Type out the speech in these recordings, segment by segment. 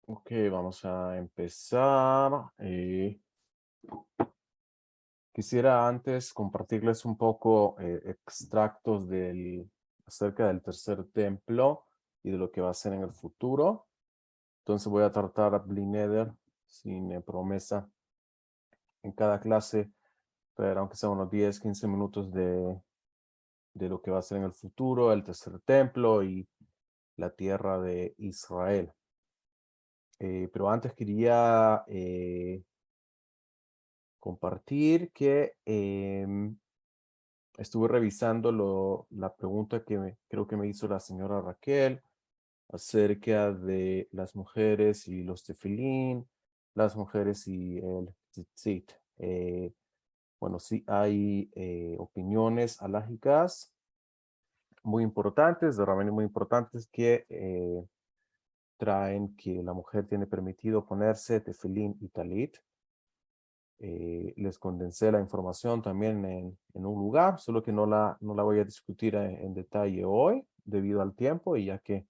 Ok, vamos a empezar. Quisiera antes compartirles un poco extractos acerca del tercer templo y de lo que va a ser en el futuro. Entonces voy a tratar a Blineder sin promesa en cada clase, traer aunque sea unos 10, 15 minutos de lo que va a ser en el futuro, el tercer templo y la tierra de Israel. Pero antes quería compartir que estuve revisando la pregunta que creo que me hizo la señora Raquel acerca de las mujeres y los tefilín, las mujeres y el tzitzit. Bueno, sí hay opiniones alágicas muy importantes, de rabíes muy importantes que traen que la mujer tiene permitido ponerse tefilín y talit. Les condensé la información también en un lugar, solo que no la voy a discutir en detalle hoy debido al tiempo y ya que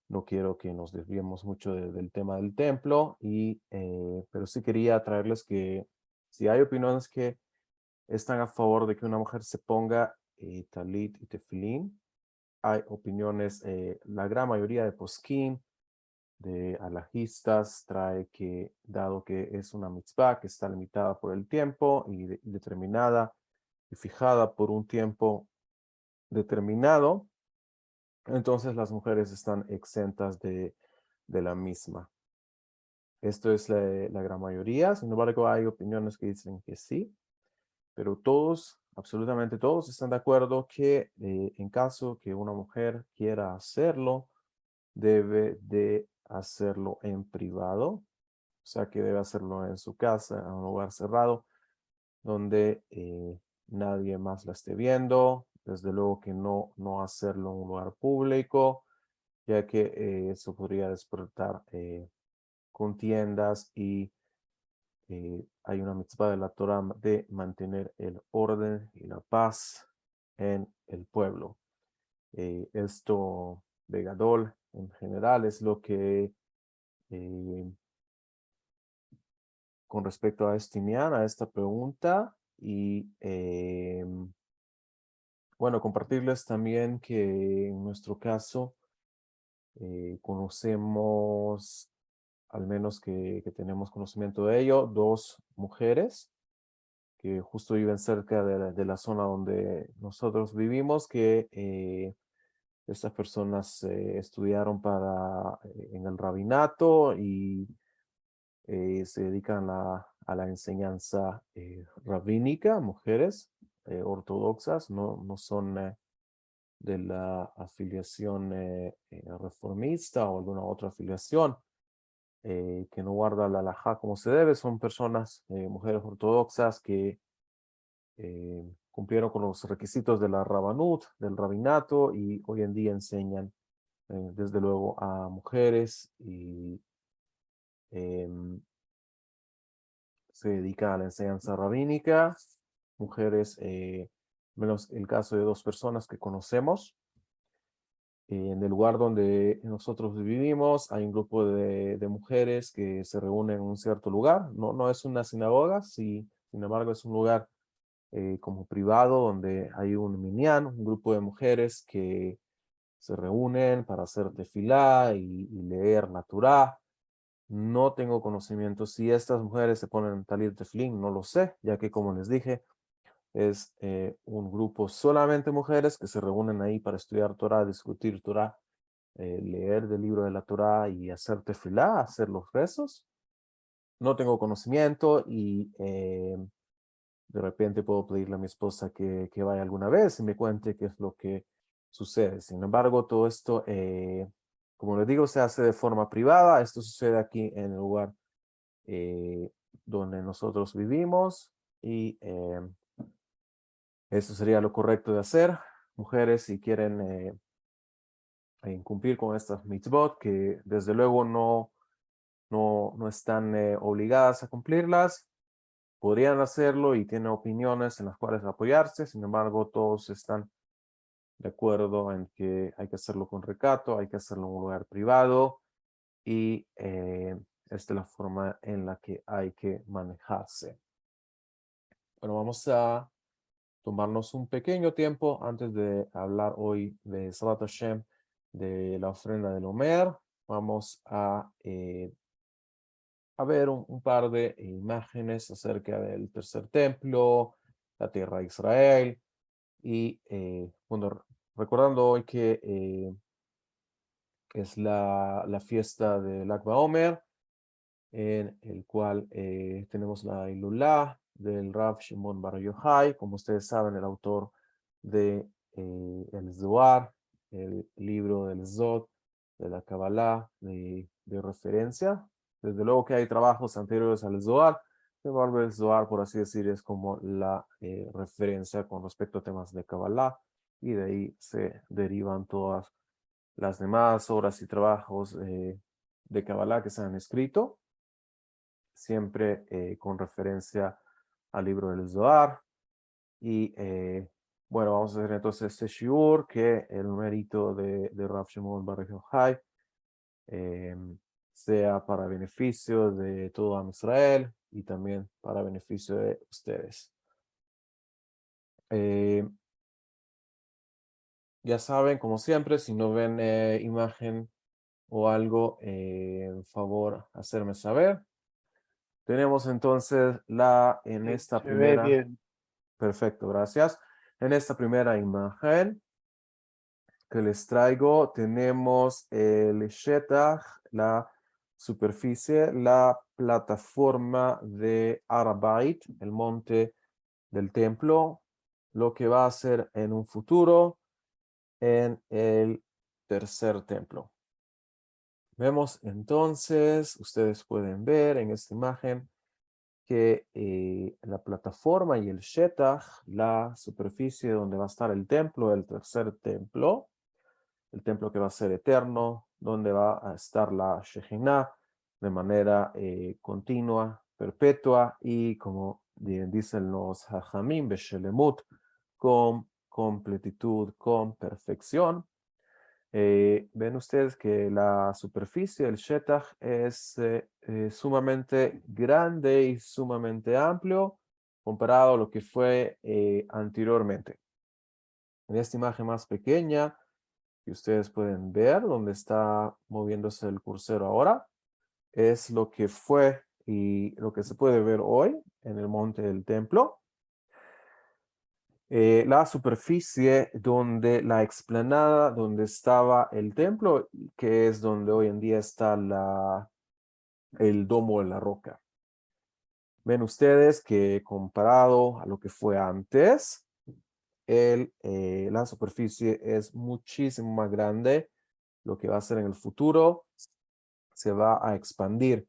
no quiero que nos desviemos mucho del tema del templo, pero sí quería traerles que si hay opiniones que están a favor de que una mujer se ponga talit y tefilín, hay opiniones, la gran mayoría de poskim de alajistas trae que, dado que es una mitzvah que está limitada por el tiempo y determinada y fijada por un tiempo determinado, entonces las mujeres están exentas de la misma. Esto es la gran mayoría, sin embargo hay opiniones que dicen que sí, pero todos, absolutamente todos están de acuerdo que en caso que una mujer quiera hacerlo, debe de hacerlo en privado, o sea que debe hacerlo en su casa, en un lugar cerrado, donde nadie más la esté viendo. Desde luego que no hacerlo en un lugar público, ya que eso podría despertar contiendas y hay una mitzvah de la Torah de mantener el orden y la paz en el pueblo. Esto de Gadol en general es lo que eh, con respecto a Estinian, a esta pregunta. Y bueno, compartirles también que en nuestro caso conocemos, al menos que tenemos conocimiento de ello, dos mujeres que justo viven cerca de la zona donde nosotros vivimos, que estas personas estudiaron en el rabinato y se dedican a la enseñanza rabínica, mujeres ortodoxas, no son de la afiliación reformista o alguna otra afiliación que no guarda la halajá como se debe, son personas, mujeres ortodoxas que cumplieron con los requisitos de la rabanut, del rabinato y hoy en día enseñan desde luego a mujeres y em, se dedica a la enseñanza rabínica, mujeres, menos el caso de dos personas que conocemos. En el lugar donde nosotros vivimos hay un grupo de mujeres que se reúnen en un cierto lugar. No es una sinagoga, sí, sin embargo es un lugar como privado donde hay un minyan, un grupo de mujeres que se reúnen para hacer tefilá y leer la Torá. No tengo conocimiento si estas mujeres se ponen talit tefilín, no lo sé, ya que como les dije, es un grupo solamente mujeres que se reúnen ahí para estudiar Torah, discutir Torah, leer del libro de la Torah y hacer tefilá, hacer los rezos. No tengo conocimiento y de repente puedo pedirle a mi esposa que vaya alguna vez y me cuente qué es lo que sucede. Sin embargo, todo esto, como les digo, se hace de forma privada. Esto sucede aquí en el lugar eh, donde nosotros vivimos y eso sería lo correcto de hacer. Mujeres, si quieren cumplir con estas mitzvot, que desde luego no están obligadas a cumplirlas, podrían hacerlo y tienen opiniones en las cuales apoyarse. Sin embargo, todos están de acuerdo en que hay que hacerlo con recato, hay que hacerlo en un lugar privado y esta es la forma en la que hay que manejarse. Bueno, vamos a tomarnos un pequeño tiempo antes de hablar hoy de Salat Hashem, de la ofrenda del Omer. Vamos a ver un par de imágenes acerca del tercer templo, la tierra de Israel, y bueno, recordando hoy que es la fiesta del Lag BaOmer, en el cual tenemos la Ilulá del Rav Shimon Bar Yochai, como ustedes saben, el autor de el Zohar, el libro del Zod, de la Kabbalah, de referencia. Desde luego que hay trabajos anteriores al Zohar, pero el Zohar, por así decir, es como la referencia con respecto a temas de Kabbalah, y de ahí se derivan todas las demás obras y trabajos de Kabbalah que se han escrito, siempre con referencia al libro del Zohar. Y bueno, vamos a hacer entonces este shiur, que el mérito de Rav Shimon Bar Yochai sea para beneficio de todo Am Israel y también para beneficio de ustedes. Ya saben, como siempre, si no ven imagen o algo, por favor, hacerme saber. Tenemos entonces en esta Se ve primera, bien. perfecto, gracias. En esta primera imagen que les traigo, tenemos el Shetach, la superficie, la plataforma de Arabait, el monte del templo, lo que va a ser en un futuro en el tercer templo. Vemos entonces, ustedes pueden ver en esta imagen que la plataforma y el Shetach, la superficie donde va a estar el templo, el tercer templo, el templo que va a ser eterno, donde va a estar la Shejinah de manera continua, perpetua y, como dicen los Hajamim, Beshelemut, con completitud, con perfección. Ven ustedes que la superficie del Shetach es sumamente grande y sumamente amplio comparado a lo que fue anteriormente. En esta imagen más pequeña, que ustedes pueden ver, donde está moviéndose el cursor ahora, es lo que fue y lo que se puede ver hoy en el monte del templo. La superficie donde la explanada, donde estaba el templo, que es donde hoy en día está el domo de la roca. Ven ustedes que comparado a lo que fue antes, la superficie es muchísimo más grande. Lo que va a ser en el futuro, se va a expandir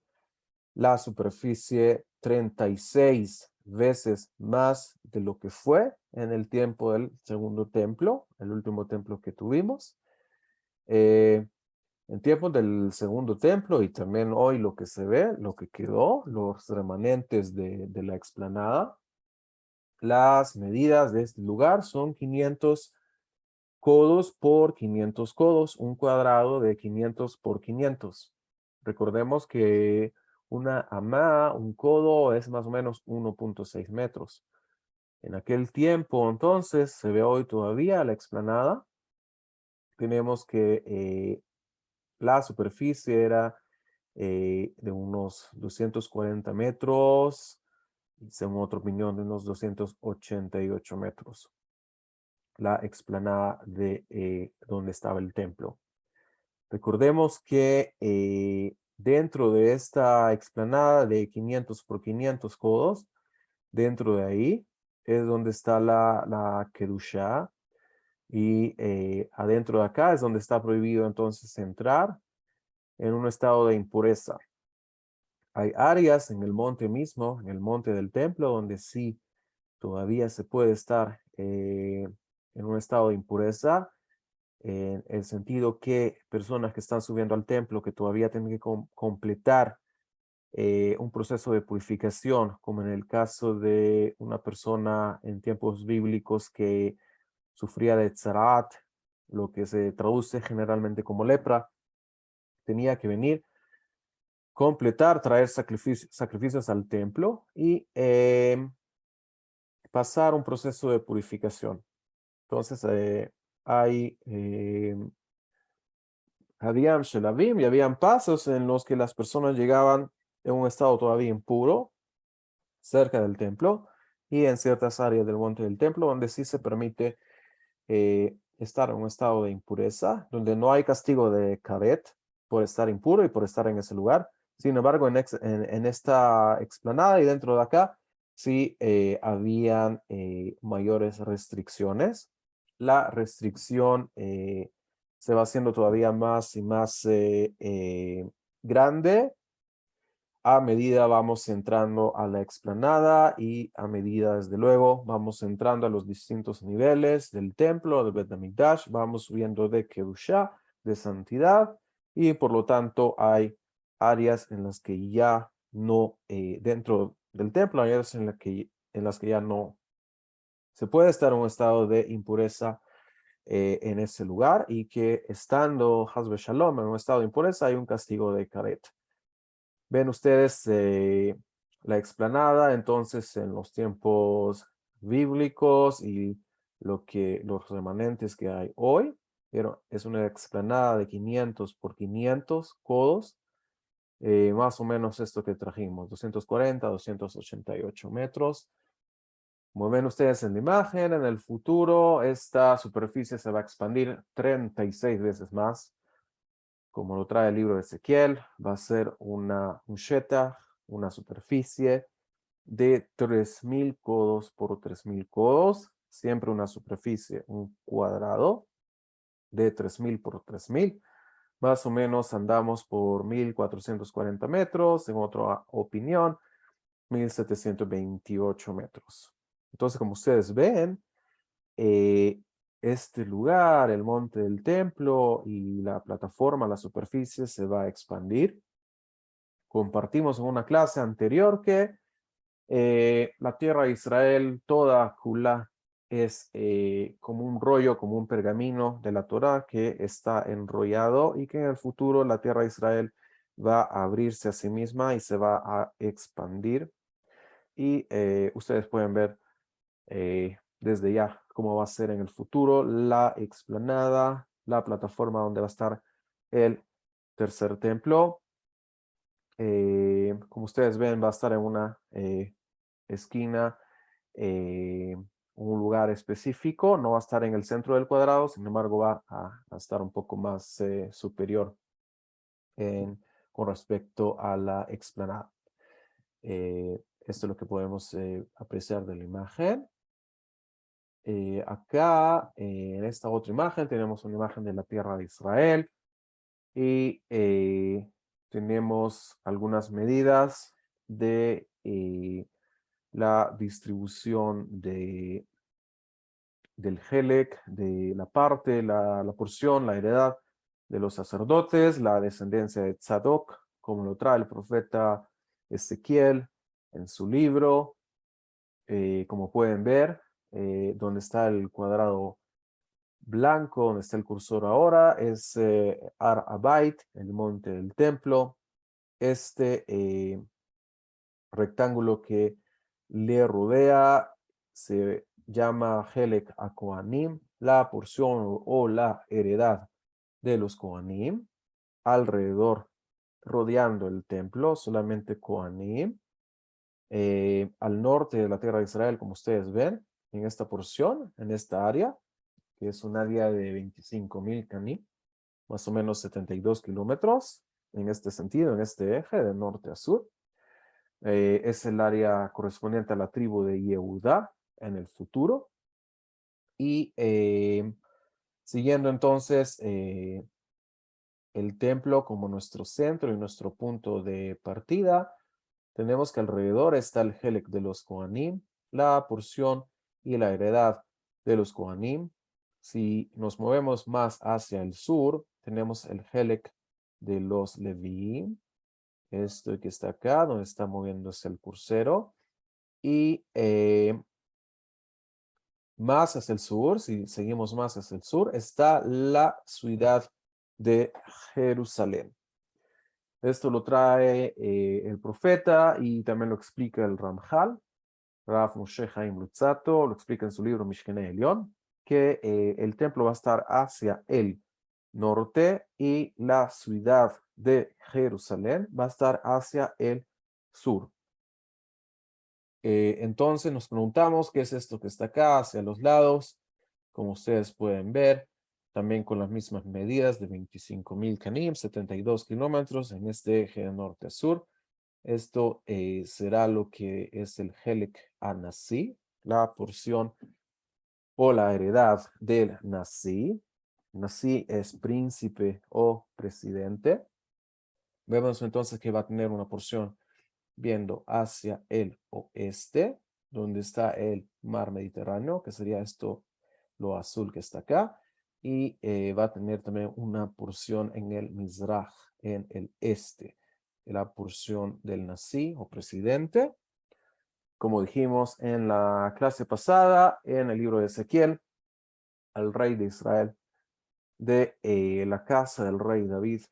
la superficie 36 veces más de lo que fue en el tiempo del segundo templo, el último templo que tuvimos. En tiempos del segundo templo y también hoy lo que se ve, lo que quedó, los remanentes de la explanada, las medidas de este lugar son 500 codos por 500 codos, un cuadrado de 500 por 500. Recordemos que una amá, un codo, es más o menos 1.6 metros. En aquel tiempo, entonces, se ve hoy todavía la explanada. Tenemos que la superficie era de unos 240 metros, según otra opinión, de unos 288 metros. La explanada de donde estaba el templo. Recordemos que dentro de esta explanada de 500 por 500 codos, dentro de ahí es donde está la Kedushá, y adentro de acá es donde está prohibido entonces entrar en un estado de impureza. Hay áreas en el monte mismo, en el monte del templo, donde sí todavía se puede estar en un estado de impureza, en el sentido que personas que están subiendo al templo, que todavía tienen que completar un proceso de purificación, como en el caso de una persona en tiempos bíblicos que sufría de tzarat, lo que se traduce generalmente como lepra, tenía que venir completar, traer sacrificios al templo y pasar un proceso de purificación. Entonces, habían shelavim y habían pasos en los que las personas llegaban en un estado todavía impuro, cerca del templo, y en ciertas áreas del monte del templo, donde sí se permite estar en un estado de impureza, donde no hay castigo de karet por estar impuro y por estar en ese lugar. Sin embargo, en esta explanada y dentro de acá, sí habían mayores restricciones. La restricción se va haciendo todavía más y más grande a medida vamos entrando a la explanada y a medida, desde luego, vamos entrando a los distintos niveles del templo, del Bet HaMikdash, vamos subiendo de Kedushá, de santidad, y por lo tanto hay áreas en las que ya no, dentro del templo, hay áreas en las que ya no se puede estar en un estado de impureza en ese lugar y que estando Hasbe Shalom en un estado de impureza hay un castigo de karet. Ven ustedes la explanada, entonces en los tiempos bíblicos y los remanentes que hay hoy, pero es una explanada de 500 por 500 codos, más o menos esto que trajimos, 240, 288 metros. Como ven ustedes en la imagen, en el futuro esta superficie se va a expandir 36 veces más. Como lo trae el libro de Ezequiel, va a ser un shetach, una superficie de 3000 codos por 3000 codos, siempre una superficie, un cuadrado de 3000 por 3000. Más o menos andamos por 1440 metros, en otra opinión, 1728 metros. Entonces, como ustedes ven, este lugar, el monte del templo y la plataforma, la superficie se va a expandir. Compartimos en una clase anterior que la tierra de Israel, toda Kula, es como un rollo, como un pergamino de la Torá que está enrollado y que en el futuro la tierra de Israel va a abrirse a sí misma y se va a expandir. Y ustedes pueden ver desde ya cómo va a ser en el futuro la explanada, la plataforma donde va a estar el tercer templo. Como ustedes ven, va a estar en una esquina, un lugar específico, no va a estar en el centro del cuadrado, sin embargo va a estar un poco más superior con respecto a la explanada. Esto es lo que podemos apreciar de la imagen. Acá, en esta otra imagen, tenemos una imagen de la tierra de Israel y tenemos algunas medidas de la distribución del Helek, de la parte, la porción, la heredad de los sacerdotes, la descendencia de Tzadok, como lo trae el profeta Ezequiel en su libro. Como pueden ver, donde está el cuadrado blanco, donde está el cursor ahora, es Ar Abait, el monte del templo. Este rectángulo que le rodea se llama Helek a Kohanim, la porción o la heredad de los Kohanim, alrededor, rodeando el templo, solamente Kohanim. Al norte de la tierra de Israel, como ustedes ven, en esta porción, en esta área, que es un área de 25,000 caní, más o menos 72 kilómetros, en este sentido, en este eje, de norte a sur. Es el área correspondiente a la tribu de Yehudá en el futuro. Y siguiendo entonces el templo como nuestro centro y nuestro punto de partida, tenemos que alrededor está el Helek de los Kohanim, la porción y la heredad de los Kohanim. Si nos movemos más hacia el sur, tenemos el Helek de los Leviim, esto que está acá, donde está moviéndose el cursero. Y más hacia el sur, si seguimos más hacia el sur, está la ciudad de Jerusalén. Esto lo trae el profeta y también lo explica el Ramjal. Rav Moshe Chaim Luzzatto lo explica en su libro Mishkenei Elyon, que el templo va a estar hacia el norte y la ciudad de Jerusalén va a estar hacia el sur. Entonces nos preguntamos qué es esto que está acá hacia los lados, como ustedes pueden ver, también con las mismas medidas de 25.000 canim, 72 kilómetros en este eje de norte a sur. Esto será lo que es el Helek Anasi, la porción o la heredad del Nasi. Nasi es príncipe o presidente. Vemos entonces que va a tener una porción viendo hacia el oeste, donde está el mar Mediterráneo, que sería esto, lo azul que está acá, y va a tener también una porción en el Mizrach, en el este, la porción del Nasi o presidente. Como dijimos en la clase pasada, en el libro de Ezequiel, al rey de Israel, de la casa del rey David,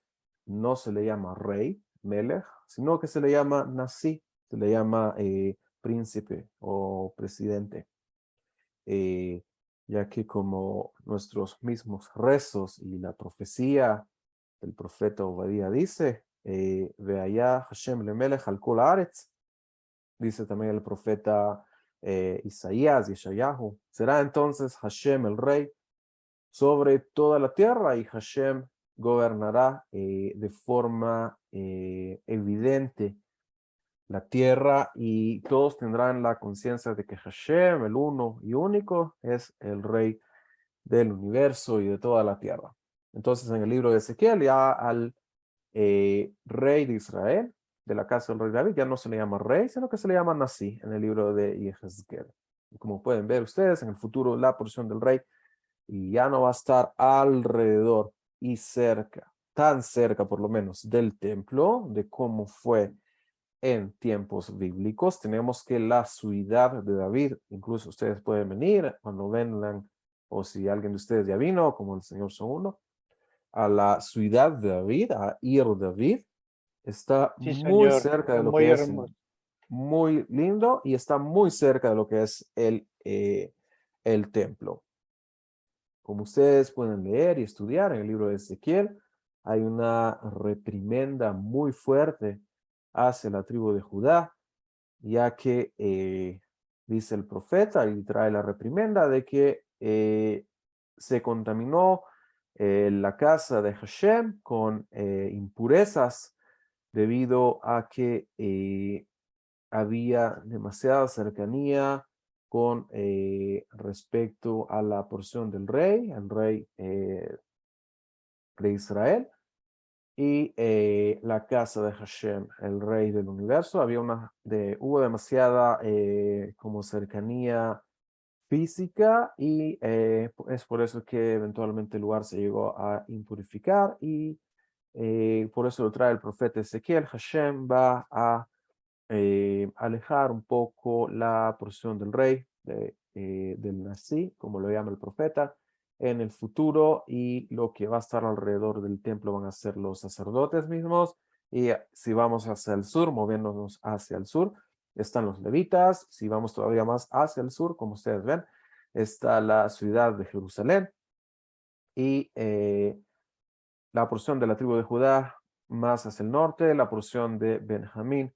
no se le llama rey, Melech, sino que se le llama Nasi, se le llama príncipe o presidente, eh, ya que como nuestros mismos rezos y la profecía del profeta Obadía dice, Veaya Hashem le Melech al kol haaretz, dice también el profeta Isaías, Yeshayahu, será entonces Hashem el rey sobre toda la tierra y Hashem gobernará de forma evidente la tierra y todos tendrán la conciencia de que Hashem, el uno y único, es el rey del universo y de toda la tierra. Entonces en el libro de Ezequiel ya al rey de Israel, de la casa del rey David, ya no se le llama rey, sino que se le llama Nasi en el libro de Yehezkel. Como pueden ver ustedes, en el futuro la porción del rey y ya no va a estar alrededor y cerca, tan cerca por lo menos del templo, de cómo fue en tiempos bíblicos. Tenemos que la ciudad de David, incluso ustedes pueden venir cuando vengan, o si alguien de ustedes ya vino, como el Señor son uno, a la ciudad de David, a Ir David, está Sí, muy señor, cerca está de lo muy que es hermoso. muy lindo y está muy cerca de lo que es el templo. Como ustedes pueden leer y estudiar en el libro de Ezequiel, hay una reprimenda muy fuerte hacia la tribu de Judá, ya que dice el profeta y trae la reprimenda de que se contaminó la casa de Hashem con impurezas debido a que había demasiada cercanía con respecto a la porción del rey, el rey de Israel, y la casa de Hashem, el rey del universo. Hubo demasiada como cercanía física y es por eso que eventualmente el lugar se llegó a impurificar y por eso lo trae el profeta Ezequiel. Hashem va a alejar un poco la porción del rey, del Nasi, como lo llama el profeta, en el futuro, y lo que va a estar alrededor del templo van a ser los sacerdotes mismos, y si vamos hacia el sur, moviéndonos hacia el sur, están los levitas. Si vamos todavía más hacia el sur, como ustedes ven, está la ciudad de Jerusalén, y la porción de la tribu de Judá más hacia el norte, la porción de Benjamín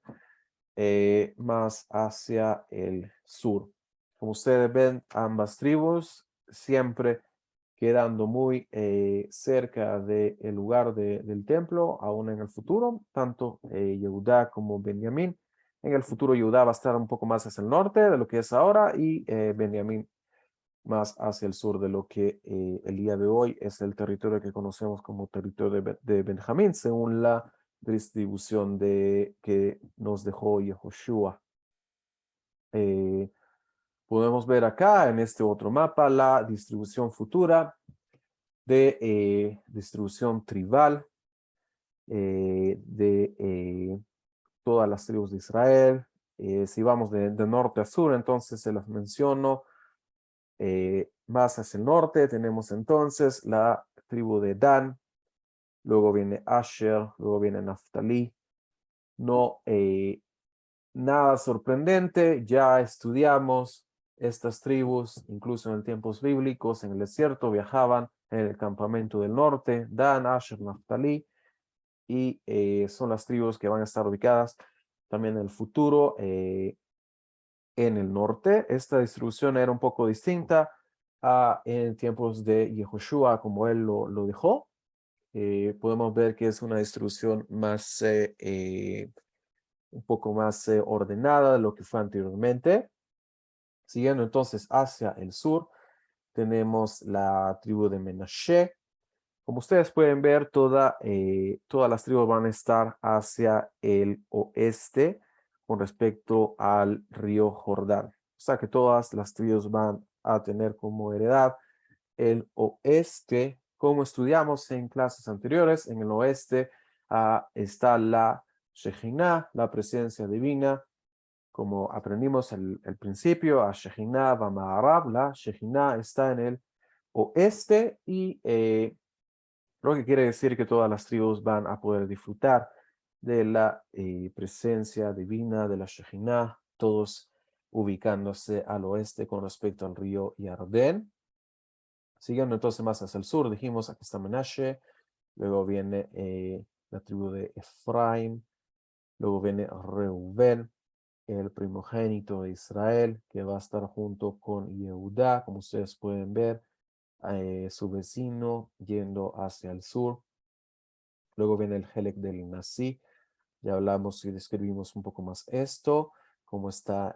más hacia el sur. Como ustedes ven, ambas tribus siempre quedando muy cerca del lugar del templo, aún en el futuro, tanto Yehudá como Benjamín. En el futuro Yehudá va a estar un poco más hacia el norte de lo que es ahora y Benjamín más hacia el sur de lo que el día de hoy es el territorio que conocemos como territorio de Benjamín, según la distribución que nos dejó Yehoshua. Podemos ver acá en este otro mapa la distribución futura de distribución tribal de todas las tribus de Israel. Si vamos de norte a sur, entonces se las menciono. Más hacia el norte tenemos entonces la tribu de Dan, luego viene Asher, luego viene Naftali. No, nada sorprendente, ya estudiamos estas tribus, incluso en tiempos bíblicos, en el desierto viajaban en el campamento del norte, Dan, Asher, Naftali, y son las tribus que van a estar ubicadas también en el futuro en el norte. Esta distribución era un poco distinta en tiempos de Yehoshua, como él lo dejó. Podemos ver que es una distribución más, un poco más ordenada de lo que fue anteriormente. Siguiendo entonces hacia el sur, tenemos la tribu de Menashe. Como ustedes pueden ver, todas las tribus van a estar hacia el oeste con respecto al río Jordán. O sea que todas las tribus van a tener como heredad el oeste. Como estudiamos en clases anteriores, en el oeste está la Shejinah, la presencia divina. Como aprendimos el principio, a Shejinah va Ma'arab, la Shejinah está en el oeste y lo que quiere decir que todas las tribus van a poder disfrutar de la presencia divina de la Shejinah, todos ubicándose al oeste con respecto al río Yardén. Siguiendo entonces más hacia el sur, dijimos aquí está Menashe, luego viene la tribu de Efraín, luego viene Reubén, el primogénito de Israel, que va a estar junto con Yehudá, como ustedes pueden ver, su vecino yendo hacia el sur. Luego viene el Helek del Nasi. Ya hablamos y describimos un poco más esto, cómo está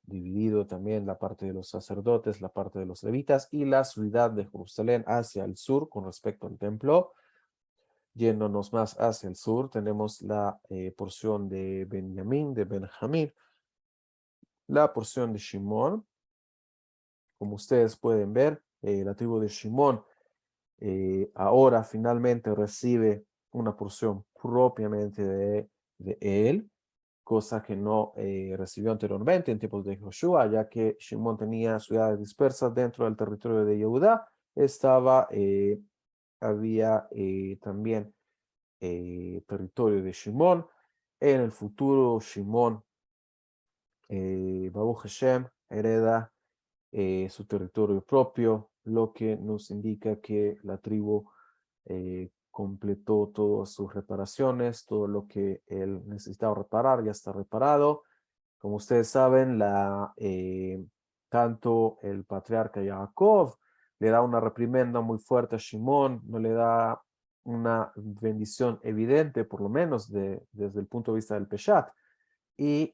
dividido también la parte de los sacerdotes, la parte de los levitas y la ciudad de Jerusalén hacia el sur con respecto al templo. Yéndonos más hacia el sur, tenemos la porción de Benjamín, de Benjamín, la porción de Shimón. Como ustedes pueden ver, la tribu de Shimón ahora finalmente recibe una porción propiamente de él, cosa que no recibió anteriormente en tiempos de Joshua, ya que Shimón tenía ciudades dispersas dentro del territorio de Yehudá. Había también territorio de Shimón. En el futuro, Shimón, Baruch Hashem, hereda su territorio propio, lo que nos indica que la tribu completó todas sus reparaciones, todo lo que él necesitaba reparar ya está reparado. Como ustedes saben, tanto el patriarca Jacob le da una reprimenda muy fuerte a Shimón, no le da una bendición evidente, por lo menos desde el punto de vista del Peshat. Y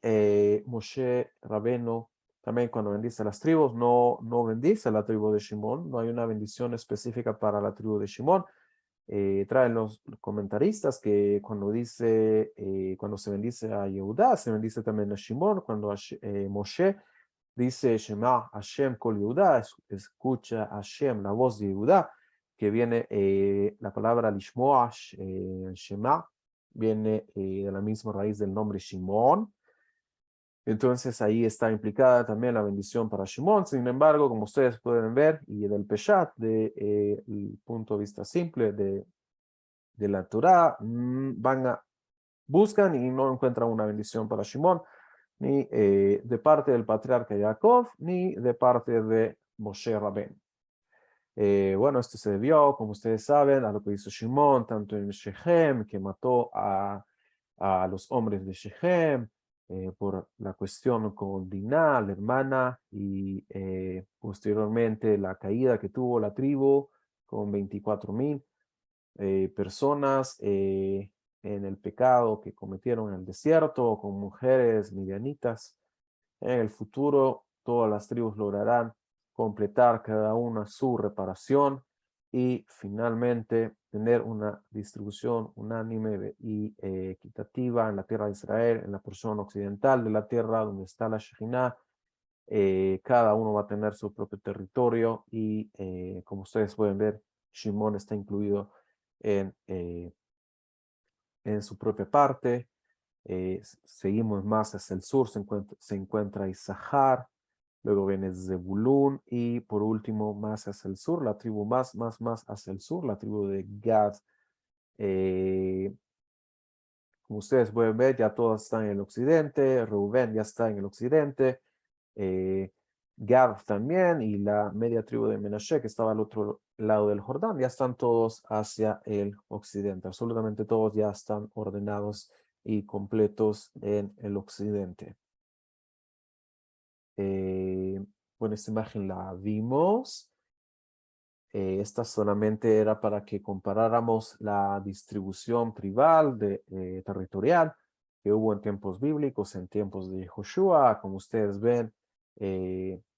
Moshe Rabeno también cuando bendice a las tribus, no bendice a la tribu de Shimón, no hay una bendición específica para la tribu de Shimón. Traen los comentaristas que cuando se bendice a Yehudá, se bendice también a Shimón, cuando Moshe dice Shema Hashem Kol Yehudá, escucha Hashem, la voz de Yehudá, que viene la palabra Lishmoa, Shema, viene de la misma raíz del nombre Shimón. Entonces ahí está implicada también la bendición para Shimón. Sin embargo, como ustedes pueden ver, y del Peshat, del punto de vista simple de la Torah, buscan y no encuentran una bendición para Shimón, ni de parte del patriarca Jacob, ni de parte de Moshe Rabén. Bueno, esto se debió, como ustedes saben, a lo que hizo Shimón, tanto en Shechem, que mató a los hombres de Shechem, por la cuestión con Dinah, la hermana, y posteriormente la caída que tuvo la tribu con 24,000 personas en el pecado que cometieron en el desierto, con mujeres midianitas. En el futuro, todas las tribus lograrán completar cada una su reparación y finalmente tener una distribución unánime y equitativa en la tierra de Israel, en la porción occidental de la tierra donde está la Shejinah. Cada uno va a tener su propio territorio y como ustedes pueden ver, Shimón está incluido en, eh, en su propia parte. Seguimos más hacia el sur, se encuentra Isahar, luego viene Zebulún y por último más hacia el sur, la tribu más hacia el sur, la tribu de Gad. Como ustedes pueden ver, ya todos están en el occidente. Reuben ya está en el occidente. eh, Gad también, y la media tribu de Menashe, que estaba al otro lado del Jordán, ya están todos hacia el occidente. Absolutamente todos ya están ordenados y completos en el occidente. Bueno, esta imagen la vimos. Esta solamente era para que comparáramos la distribución tribal territorial que hubo en tiempos bíblicos, en tiempos de Joshua. Como ustedes ven,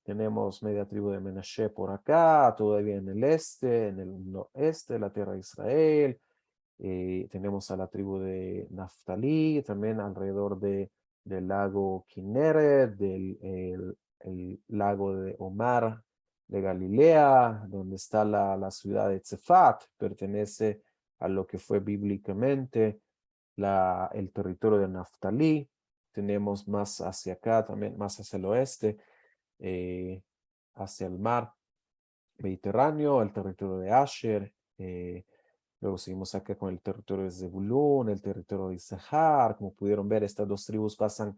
tenemos media tribu de Menashe por acá, todavía en el este, en el noreste de la tierra de Israel. Tenemos a la tribu de Naftalí, también alrededor del lago Kinneret, el lago de Omar de Galilea, donde está la ciudad de Tzefat, pertenece a lo que fue bíblicamente el territorio de Naftalí. Tenemos más hacia acá, también más hacia el oeste, hacia el mar Mediterráneo, el territorio de Asher. Luego seguimos acá con el territorio de Zebulún, el territorio de Isahar. Como pudieron ver, estas dos tribus pasan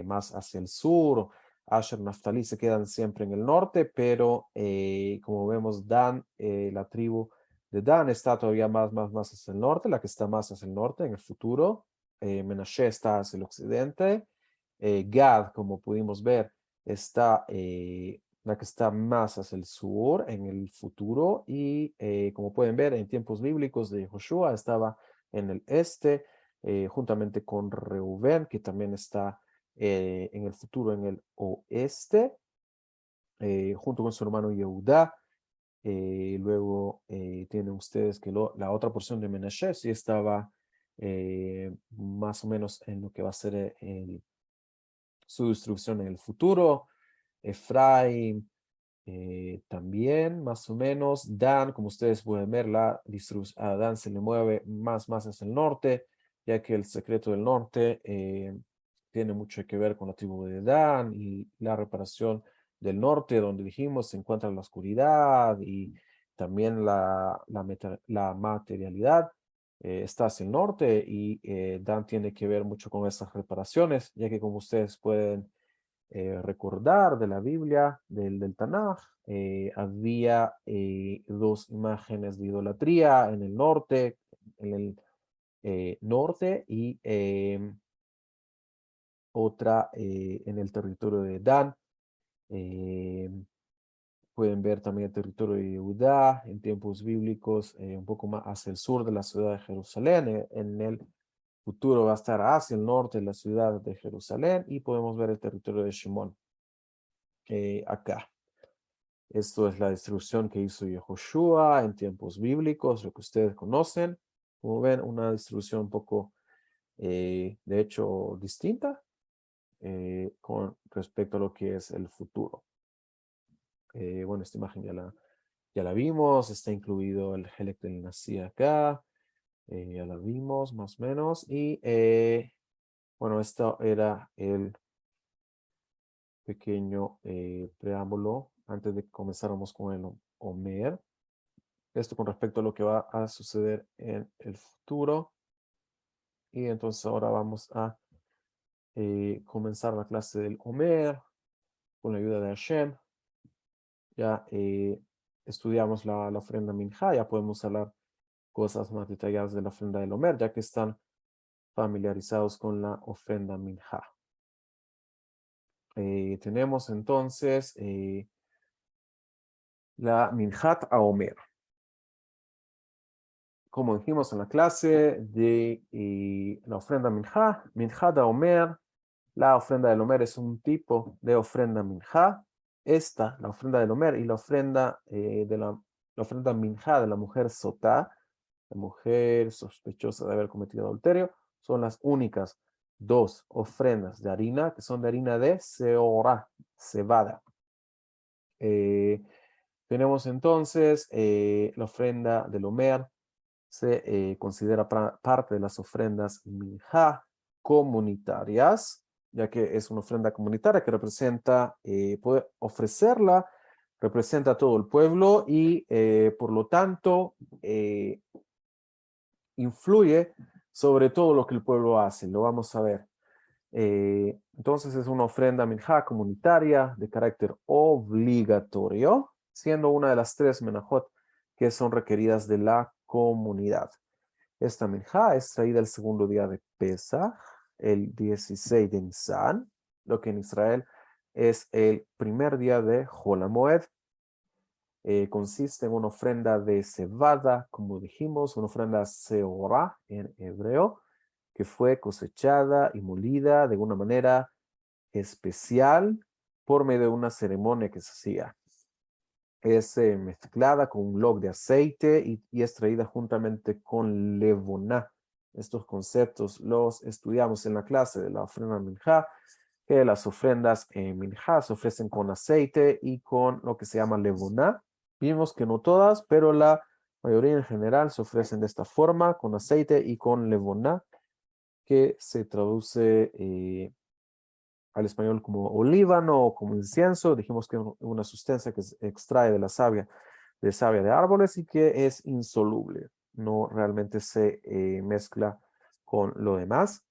más hacia el sur. Asher, Naftalí se quedan siempre en el norte, pero como vemos, Dan, la tribu de Dan está todavía más hacia el norte, la que está más hacia el norte en el futuro. Menashe está hacia el occidente. Gad, como pudimos ver, está la que está más hacia el sur en el futuro, y como pueden ver en tiempos bíblicos de Joshua estaba en el este, juntamente con Reuben, que también está en el futuro en el oeste, junto con su hermano Yehudá. Luego tienen ustedes que la otra porción de Menashe sí estaba más o menos en lo que va a ser su distribución en el futuro. Efraín también, más o menos. Dan, como ustedes pueden ver, a Dan se le mueve más hacia el norte, ya que el secreto del norte tiene mucho que ver con la tribu de Dan y la reparación del norte, donde dijimos se encuentra la oscuridad y también la materialidad. Está hacia el norte, y Dan tiene que ver mucho con esas reparaciones, ya que como ustedes pueden recordar de la Biblia, del Tanaj, había dos imágenes de idolatría en el norte, y otra en el territorio de Dan. Eh, Pueden ver también el territorio de Judá en tiempos bíblicos, un poco más hacia el sur de la ciudad de Jerusalén. En el futuro va a estar hacia el norte de la ciudad de Jerusalén, y podemos ver el territorio de Shimón acá. Esto es la distribución que hizo Yehoshua en tiempos bíblicos, lo que ustedes conocen. Como ven, una distribución un poco, de hecho, distinta con respecto a lo que es el futuro. Bueno, esta imagen ya la vimos, está incluido el Helek del Nasi acá, ya la vimos más o menos, y bueno, esto era el pequeño preámbulo antes de que comenzáramos con el Omer. Esto con respecto a lo que va a suceder en el futuro. Y entonces ahora vamos a comenzar la clase del Omer con la ayuda de Hashem. Ya estudiamos la ofrenda Minja, ya podemos hablar cosas más detalladas de la ofrenda del Omer, ya que están familiarizados con la ofrenda Minja. Tenemos entonces la Minjat a Omer. Como dijimos en la clase de la ofrenda Minja, Minjat a Omer, la ofrenda del Omer es un tipo de ofrenda Minja. Esta, la ofrenda del Omer, y la ofrenda la ofrenda Minja de la mujer Sotá, la mujer sospechosa de haber cometido adulterio, son las únicas dos ofrendas de harina que son de harina de seorá, cebada. Tenemos entonces la ofrenda del Omer, se considera parte de las ofrendas Minja comunitarias, ya que es una ofrenda comunitaria que representa, poder ofrecerla, representa a todo el pueblo, y por lo tanto influye sobre todo lo que el pueblo hace. Lo vamos a ver. Entonces es una ofrenda minjá comunitaria de carácter obligatorio, siendo una de las 3 menajot que son requeridas de la comunidad. Esta minjá es traída el segundo día de Pesaj, el 16 de Nisan, lo que en Israel es el primer día de Hol HaMoed. Consiste en una ofrenda de cebada, como dijimos, una ofrenda seorá en hebreo, que fue cosechada y molida de una manera especial por medio de una ceremonia que se hacía. Es mezclada con un log de aceite y es traída juntamente con levoná. Estos conceptos los estudiamos en la clase de la ofrenda minjá, que las ofrendas minjá se ofrecen con aceite y con lo que se llama levoná. Vimos que no todas, pero la mayoría en general se ofrecen de esta forma, con aceite y con levoná, que se traduce al español como olíbano o como incienso. Dijimos que es una sustancia que se extrae de la savia de árboles y que es insoluble. No realmente se mezcla con lo demás.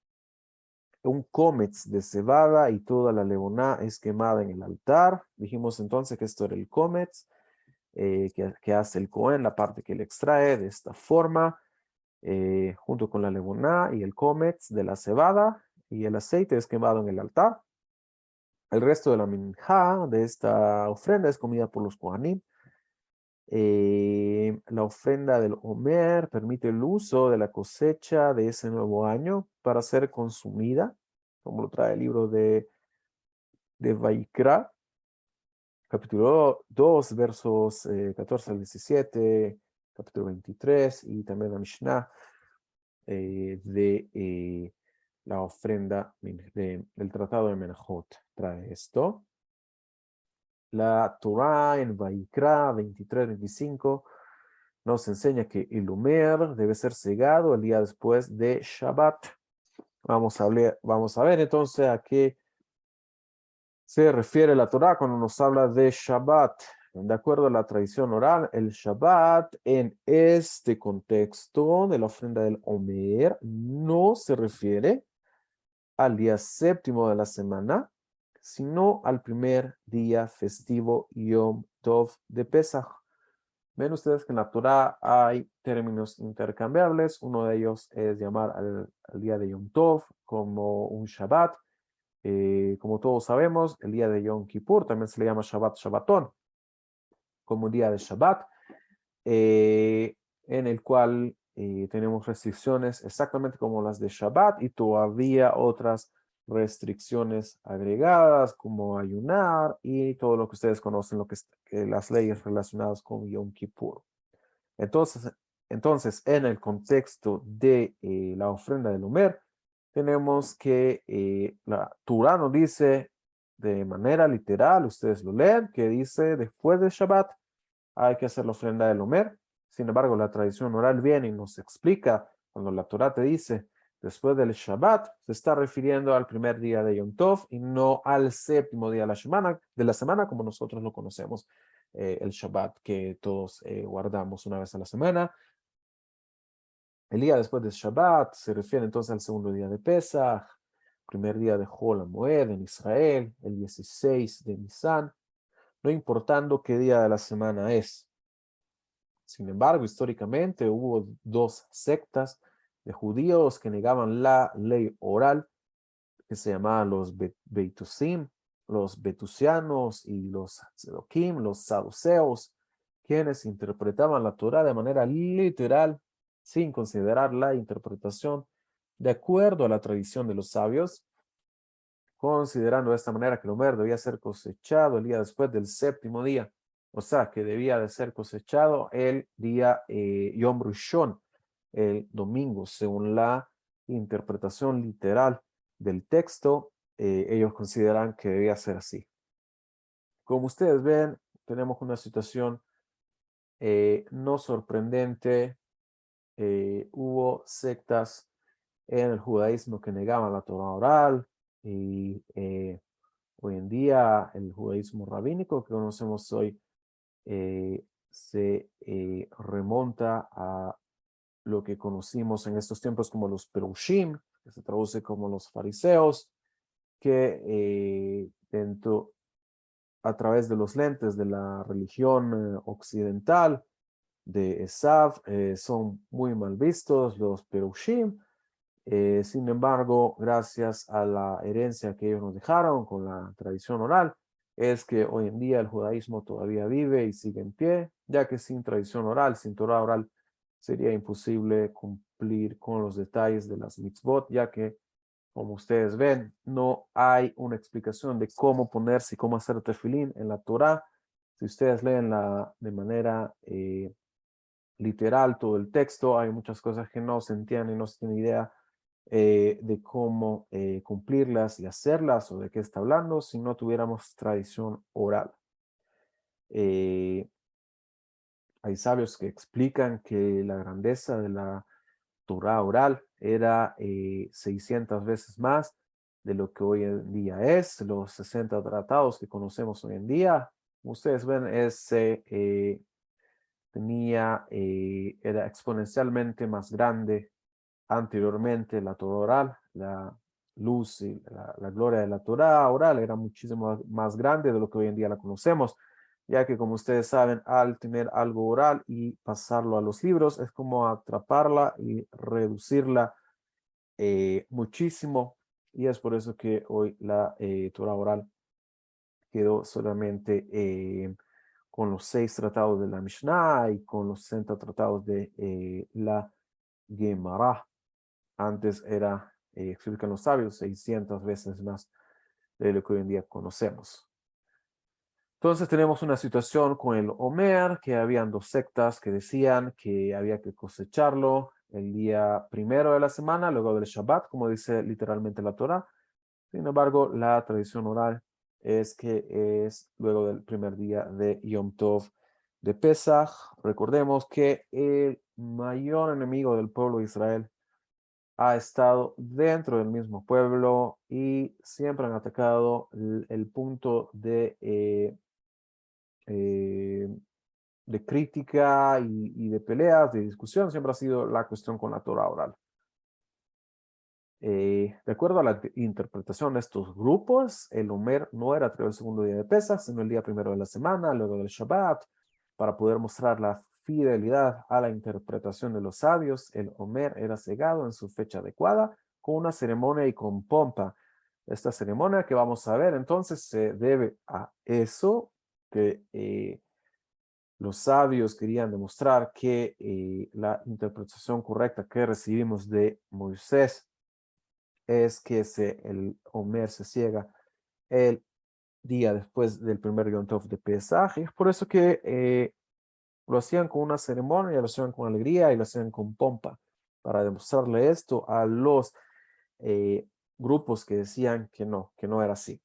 Un cómetz de cebada y toda la levoná es quemada en el altar. Dijimos entonces que esto era el cómetz que hace el Cohen, la parte que le extrae de esta forma, junto con la levoná y el cómetz de la cebada, y el aceite es quemado en el altar. El resto de la minjá de esta ofrenda es comida por los Kohanim. La ofrenda del Omer permite el uso de la cosecha de ese nuevo año para ser consumida, como lo trae el libro de Vaikra, capítulo 2, versos 14 al 17, capítulo 23, y también la Mishnah de la ofrenda del tratado de Menachot trae esto. La Torah en Vaikra 23-25 nos enseña que el Omer debe ser segado el día después de Shabbat. Vamos a ver entonces a qué se refiere la Torah cuando nos habla de Shabbat. De acuerdo a la tradición oral, el Shabbat en este contexto de la ofrenda del Omer no se refiere al día séptimo de la semana, sino al primer día festivo Yom Tov de Pesach. Ven ustedes que en la Torah hay términos intercambiables. Uno de ellos es llamar al día de Yom Tov como un Shabbat. Como todos sabemos, el día de Yom Kippur también se le llama Shabbat Shabbatón, como un día de Shabbat, en el cual tenemos restricciones exactamente como las de Shabbat y todavía otras restricciones agregadas como ayunar y todo lo que ustedes conocen, que las leyes relacionadas con Yom Kippur. Entonces, en el contexto de la ofrenda del Omer, tenemos que la Torah nos dice de manera literal, ustedes lo leen, que dice después del Shabbat hay que hacer la ofrenda del Omer. Sin embargo, la tradición oral viene y nos explica cuando la Torah te dice después del Shabbat, se está refiriendo al primer día de Yom Tov y no al séptimo día de la semana como nosotros lo conocemos, el Shabbat que todos guardamos una vez a la semana. El día después del Shabbat se refiere entonces al segundo día de Pesach, primer día de Hol HaMoed en Israel, el 16 de Nisan, no importando qué día de la semana es. Sin embargo, históricamente hubo 2 sectas de judíos que negaban la ley oral, que se llamaban los Beitusim, los betusianos y los Tzedokim, los saduceos, quienes interpretaban la Torah de manera literal, sin considerar la interpretación de acuerdo a la tradición de los sabios, considerando de esta manera que el Omer debía ser cosechado el día después del séptimo día, o sea, que debía de ser cosechado el día Yom Rishon, el domingo, según la interpretación literal del texto, ellos consideran que debía ser así. Como ustedes ven, tenemos una situación no sorprendente. Hubo sectas en el judaísmo que negaban la Torah oral y hoy en día el judaísmo rabínico que conocemos hoy se remonta a lo que conocimos en estos tiempos como los Perushim, que se traduce como los fariseos, que a través de los lentes de la religión occidental de Esav, son muy mal vistos los Perushim. Sin embargo, gracias a la herencia que ellos nos dejaron con la tradición oral, es que hoy en día el judaísmo todavía vive y sigue en pie, ya que sin tradición oral, sin Torah oral, sería imposible cumplir con los detalles de las mitzvot, ya que, como ustedes ven, no hay una explicación de cómo ponerse y cómo hacer tefilín en la Torah. Si ustedes leen de manera literal todo el texto, hay muchas cosas que no se entienden y no se tiene idea de cómo cumplirlas y hacerlas o de qué está hablando si no tuviéramos tradición oral. Hay sabios que explican que la grandeza de la Torah oral era 600 veces más de lo que hoy en día es, los 60 tratados que conocemos hoy en día. Ustedes ven, era exponencialmente más grande anteriormente la Torah oral, la luz y la gloria de la Torah oral era muchísimo más grande de lo que hoy en día la conocemos, ya que como ustedes saben, al tener algo oral y pasarlo a los libros, es como atraparla y reducirla muchísimo, y es por eso que hoy la Torah oral quedó solamente con los 6 tratados de la Mishnah y con los 60 tratados de la Gemara. Antes era, explican los sabios, 600 veces más de lo que hoy en día conocemos. Entonces tenemos una situación con el Omer, que habían 2 sectas que decían que había que cosecharlo el día primero de la semana, luego del Shabbat, como dice literalmente la Torah. Sin embargo, la tradición oral es que es luego del primer día de Yom Tov de Pesach. Recordemos que el mayor enemigo del pueblo de Israel ha estado dentro del mismo pueblo y siempre han atacado el punto eh, de crítica y de peleas, de discusión, siempre ha sido la cuestión con la Torah oral. De acuerdo a la interpretación de estos grupos, el Omer no era el segundo día de Pesach, sino el día primero de la semana, luego del Shabbat, para poder mostrar la fidelidad a la interpretación de los sabios. El Omer era cegado en su fecha adecuada, con una ceremonia y con pompa. Esta ceremonia que vamos a ver entonces se debe a eso que los sabios querían demostrar que la interpretación correcta que recibimos de Moisés es que el Omer se ciega el día después del primer Yom Tov de Pesaj. Y es por eso que lo hacían con una ceremonia, lo hacían con alegría y lo hacían con pompa, para demostrarle esto a los eh, grupos que decían que no era así.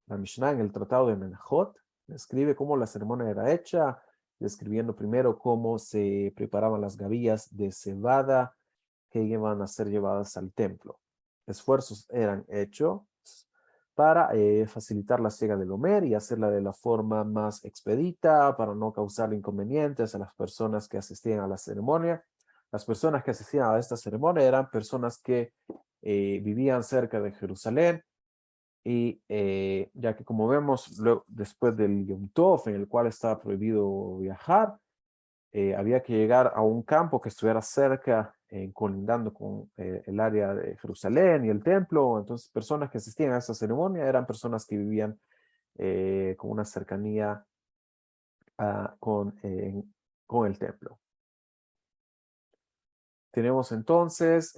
La Mishnah en el Tratado de Menachot describe cómo la ceremonia era hecha, describiendo primero cómo se preparaban las gavillas de cebada que iban a ser llevadas al templo. Esfuerzos eran hechos para facilitar la siega del Omer y hacerla de la forma más expedita para no causar inconvenientes a las personas que asistían a la ceremonia. Las personas que asistían a esta ceremonia eran personas que vivían cerca de Jerusalén y ya que como vemos después del Yom Tov en el cual estaba prohibido viajar, había que llegar a un campo que estuviera cerca, colindando con el área de Jerusalén y el templo. Entonces, personas que asistían a esta ceremonia eran personas que vivían con una cercanía ah, con el templo. Tenemos entonces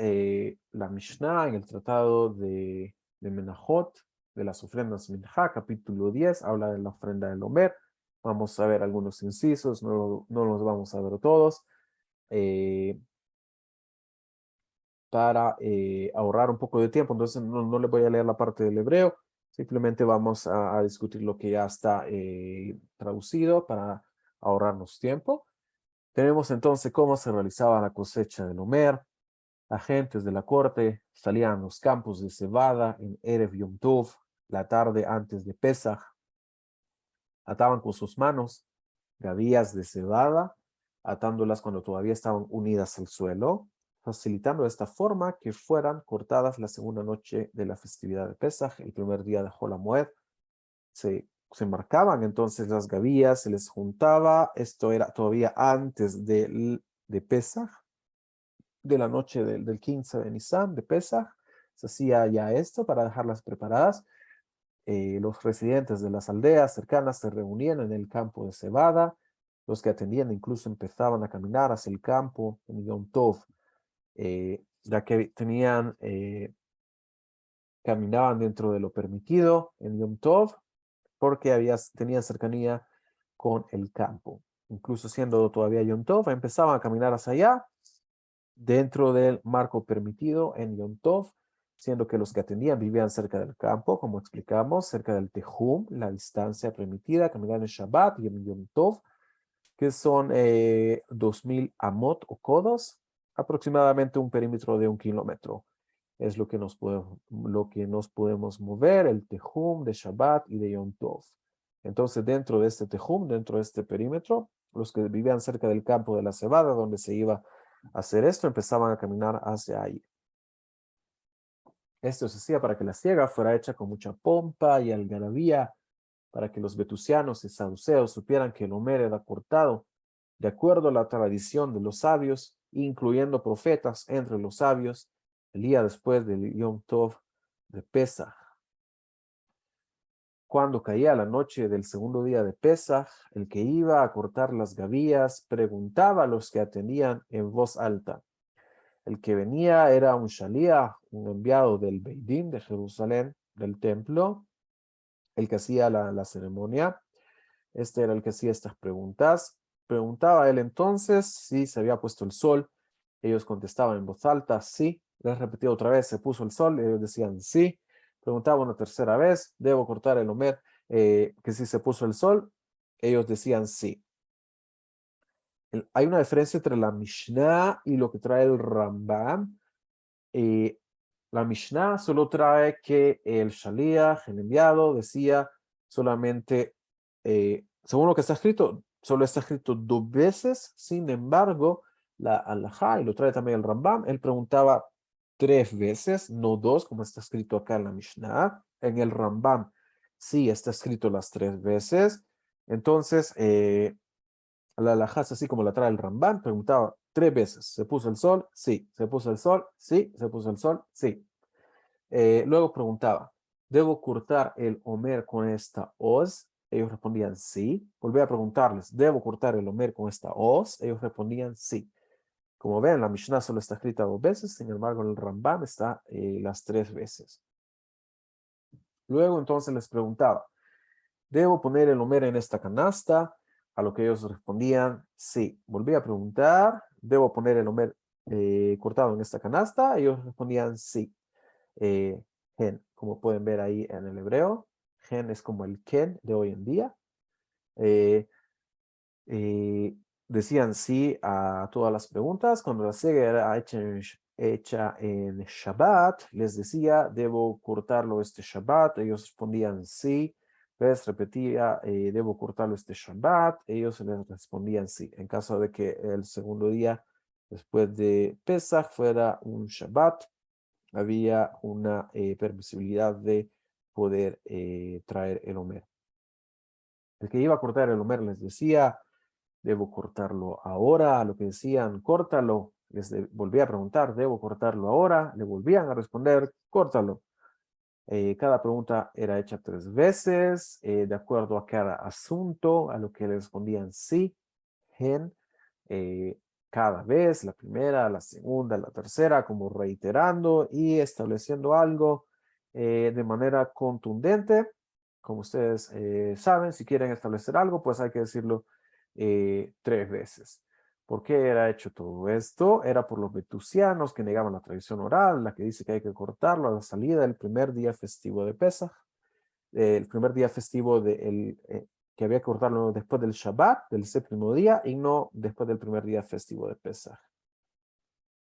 la Mishnah en el tratado de Menachot, de las ofrendas Minjá, capítulo 10, habla de la ofrenda del Omer. Vamos a ver algunos incisos, no los vamos a ver todos. Para ahorrar un poco de tiempo. Entonces no le voy a leer la parte del hebreo, simplemente vamos a discutir lo que ya está traducido para ahorrarnos tiempo. Tenemos entonces cómo se realizaba la cosecha del Omer. Agentes de la corte salían a los campos de cebada en Erev Yom Tov, la tarde antes de Pesach. Ataban con sus manos gavillas de cebada atándolas cuando todavía estaban unidas al suelo, facilitando de esta forma que fueran cortadas la segunda noche de la festividad de Pesaj, el primer día de Hol HaMoed. Se marcaban entonces las gavillas, se les juntaba, esto era todavía antes de Pesaj, de la noche del 15 de Nisan, de Pesaj, se hacía ya esto para dejarlas preparadas. Los residentes de las aldeas cercanas se reunían en el campo de cebada, los que atendían incluso empezaban a caminar hacia el campo en Yom Tov, ya que caminaban dentro de lo permitido en Yom Tov, porque tenían cercanía con el campo. Incluso siendo todavía Yom Tov, empezaban a caminar hacia allá, dentro del marco permitido en Yom Tov, siendo que los que atendían vivían cerca del campo, como explicamos, cerca del Tehum, la distancia permitida, caminar en Shabbat y en Yom Tov, que son 2000 amot o codos, aproximadamente un perímetro de 1 kilómetro. Es lo que nos podemos mover, el Tehum de Shabbat y de Yom Tov. Entonces, dentro de este Tehum, dentro de este perímetro, los que vivían cerca del campo de la cebada, donde se iba a hacer esto, empezaban a caminar hacia ahí. Esto se hacía para que la siega fuera hecha con mucha pompa y algarabía, para que los vetusianos y saduceos supieran que el Omer era cortado de acuerdo a la tradición de los sabios, incluyendo profetas entre los sabios, el día después del Yom Tov de Pesaj. Cuando caía la noche del segundo día de Pesaj, el que iba a cortar las gavillas preguntaba a los que atendían en voz alta. El que venía era un Shaliach, un enviado del Beidín de Jerusalén, del templo, el que hacía la ceremonia. Este era el que hacía estas preguntas. Preguntaba a él entonces si se había puesto el sol. Ellos contestaban en voz alta, sí. Les repetía otra vez, ¿se puso el sol? Ellos decían, sí. Preguntaba una tercera vez, ¿debo cortar el Omer? Que si se puso el sol, ellos decían, sí. Hay una diferencia entre la Mishnah y lo que trae el Rambam. La Mishnah solo trae que el Shaliach, el enviado, decía solamente, según lo que está escrito, solo está escrito 2 veces. Sin embargo, la Halajá, y lo trae también el Rambam, él preguntaba 3 veces, no 2, como está escrito acá en la Mishnah. En el Rambam sí está escrito las 3 veces. Entonces, la halajá es así como la trae el Rambam, preguntaba 3 veces, ¿se puso el sol? Sí. ¿Se puso el sol? Sí. ¿Se puso el sol? Sí. Luego preguntaba, ¿debo cortar el Omer con esta hoz? Ellos respondían sí. Volví a preguntarles, ¿debo cortar el Omer con esta hoz? Ellos respondían sí. Como ven, la Mishnah solo está escrita 2 veces, sin embargo, en el Rambam está las 3 veces. Luego entonces les preguntaba, ¿debo poner el Omer en esta canasta? A lo que ellos respondían sí. Volví a preguntar, ¿debo poner el Omer cortado en esta canasta? Ellos respondían sí. Gen, como pueden ver ahí en el hebreo. Gen es como el ken de hoy en día. Eh, Decían sí a todas las preguntas. Cuando la siega era hecha en Shabbat, les decía, ¿debo cortarlo este Shabbat? Ellos respondían sí. Les repetía, ¿debo cortarlo este Shabbat? Ellos les respondían sí. En caso de que el segundo día después de Pesach fuera un Shabbat, había una permisibilidad de poder traer el Omer. El que iba a cortar el Omer les decía, ¿debo cortarlo ahora? A lo que decían, córtalo. Volvía a preguntar, ¿debo cortarlo ahora? Le volvían a responder, córtalo. Cada pregunta era hecha 3 veces, de acuerdo a cada asunto, a lo que le respondían sí, gen, cada vez, la primera, la segunda, la tercera, como reiterando y estableciendo algo de manera contundente. Como ustedes saben, si quieren establecer algo, pues hay que decirlo 3 veces. ¿Por qué era hecho todo esto? Era por los vetusianos que negaban la tradición oral, la que dice que hay que cortarlo a la salida del primer día festivo de Pesaj, el primer día festivo que había que cortarlo después del Shabbat, del séptimo día, y no después del primer día festivo de Pesaj.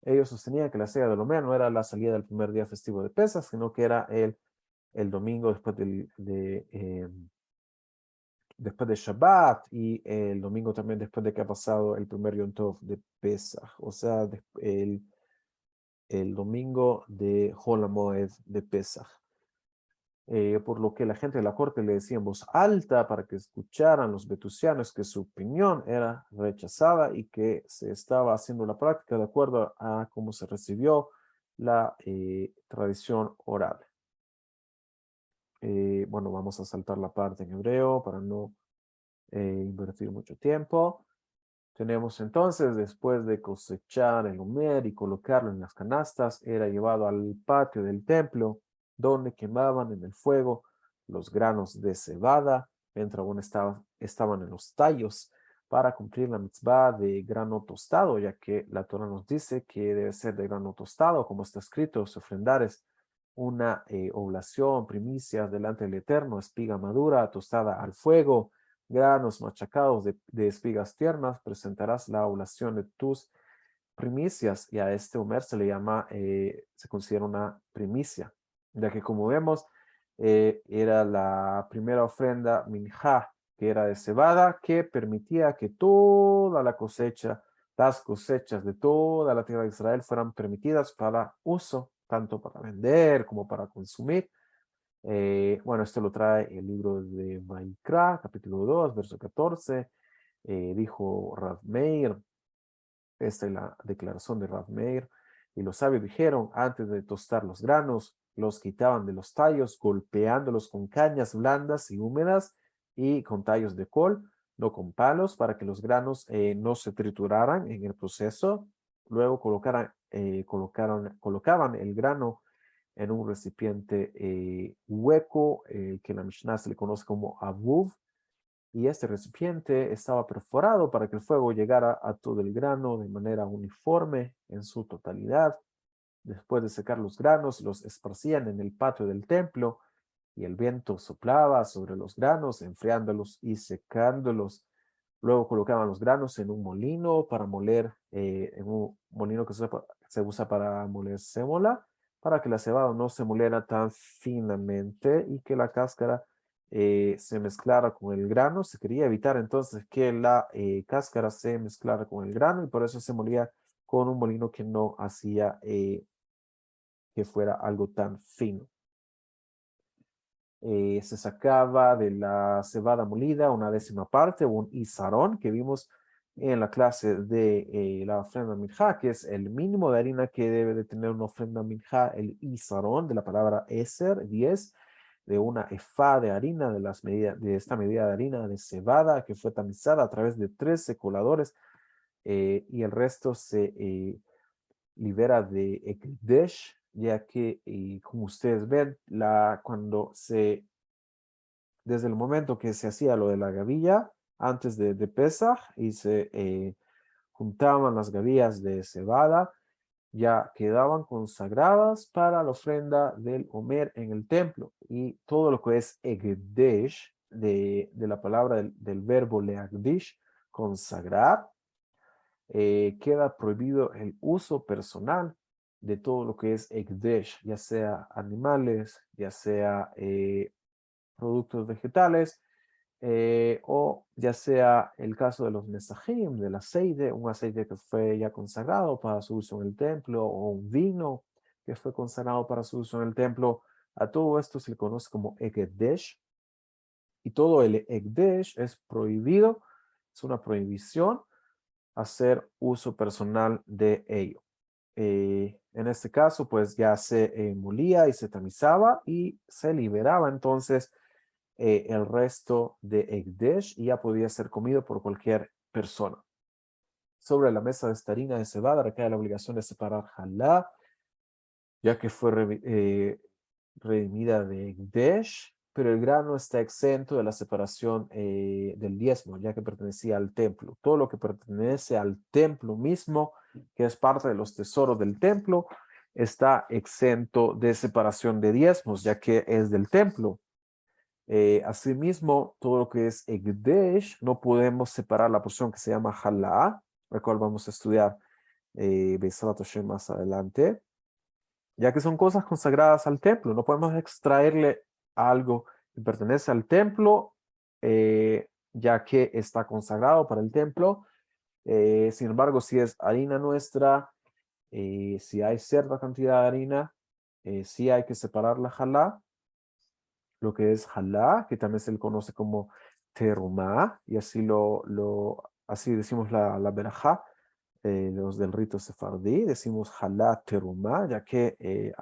Ellos sostenían que la sega del Omer no era la salida del primer día festivo de Pesaj, sino que era el domingo después después de Shabbat y el domingo también después de que ha pasado el primer Yom Tov de Pesach, o sea, el domingo de Hol HaMoed de Pesach. Por lo que la gente de la corte le decía en voz alta para que escucharan los betusianos que su opinión era rechazada y que se estaba haciendo la práctica de acuerdo a cómo se recibió la tradición oral. Bueno, vamos a saltar la parte en hebreo para no invertir mucho tiempo. Tenemos entonces, después de cosechar el homer y colocarlo en las canastas, era llevado al patio del templo, donde quemaban en el fuego los granos de cebada, mientras aún estaban en los tallos, para cumplir la mitzvah de grano tostado, ya que la Torah nos dice que debe ser de grano tostado, como está escrito, se ofrendares una oblación, primicias delante del Eterno, espiga madura, tostada al fuego, granos machacados de espigas tiernas, presentarás la oblación de tus primicias, y a este homer se le llama, se considera una primicia, ya que como vemos, era la primera ofrenda minjá, que era de cebada, que permitía que toda la cosecha, las cosechas de toda la tierra de Israel fueran permitidas para uso, tanto para vender como para consumir. Bueno, esto lo trae el libro de Vaikra, capítulo 2, verso 14. Dijo Rav Meir, esta es la declaración de Rav Meir, y los sabios dijeron, antes de tostar los granos, los quitaban de los tallos, golpeándolos con cañas blandas y húmedas y con tallos de col, no con palos, para que los granos no se trituraran en el proceso. Luego colocaban el grano en un recipiente hueco, que en la Mishnah se le conoce como abuv, y este recipiente estaba perforado para que el fuego llegara a todo el grano de manera uniforme en su totalidad. Después de secar los granos, los esparcían en el patio del templo y el viento soplaba sobre los granos, enfriándolos y secándolos. Luego colocaban los granos en un molino para moler, en un molino que se usa para moler sémola, para que la cebada no se moliera tan finamente y que la cáscara se mezclara con el grano. Se quería evitar entonces que la cáscara se mezclara con el grano, y por eso se molía con un molino que no hacía que fuera algo tan fino. Se sacaba de la cebada molida una décima parte, un isarón, que vimos en la clase de la ofrenda minjá, que es el mínimo de harina que debe de tener una ofrenda minjá, el isarón, de la palabra eser, 10, de una efá de harina, de esta medida de harina de cebada, que fue tamizada a través de 13 coladores, y el resto se libera de ekdesh, ya que, como ustedes ven, desde el momento que se hacía lo de la gavilla, antes de Pesach, y se juntaban las gavillas de cebada, ya quedaban consagradas para la ofrenda del Homer en el templo. Y todo lo que es ekdesh, de la palabra del verbo leagdish, consagrar, queda prohibido el uso personal de todo lo que es ekdesh, ya sea animales, ya sea productos vegetales, o ya sea el caso de los mesajim, del aceite, un aceite que fue ya consagrado para su uso en el templo, o un vino que fue consagrado para su uso en el templo. A todo esto se le conoce como ekdesh, y todo el ekdesh es prohibido, es una prohibición hacer uso personal de ello. En este caso, pues ya se molía y se tamizaba y se liberaba entonces el resto de Ekdesh, y ya podía ser comido por cualquier persona. Sobre la mesa de esta harina de cebada recae la obligación de separar jalá, ya que fue redimida de Ekdesh, pero el grano está exento de la separación del diezmo, ya que pertenecía al templo. Todo lo que pertenece al templo mismo, que es parte de los tesoros del templo, está exento de separación de diezmos, ya que es del templo. Asimismo, todo lo que es Ekdesh, no podemos separar la porción que se llama Jalá, la cual vamos a estudiar Be'ezrat Hashem más adelante, ya que son cosas consagradas al templo. No podemos extraerle algo que pertenece al templo ya que está consagrado para el templo. Sin embargo, si es harina nuestra, si hay cierta cantidad de harina, sí hay que separar la jalá, lo que es jalá, que también se le conoce como terumá, y así así decimos la berajá, los del rito sefardí, decimos jalá terumá, ya que eh,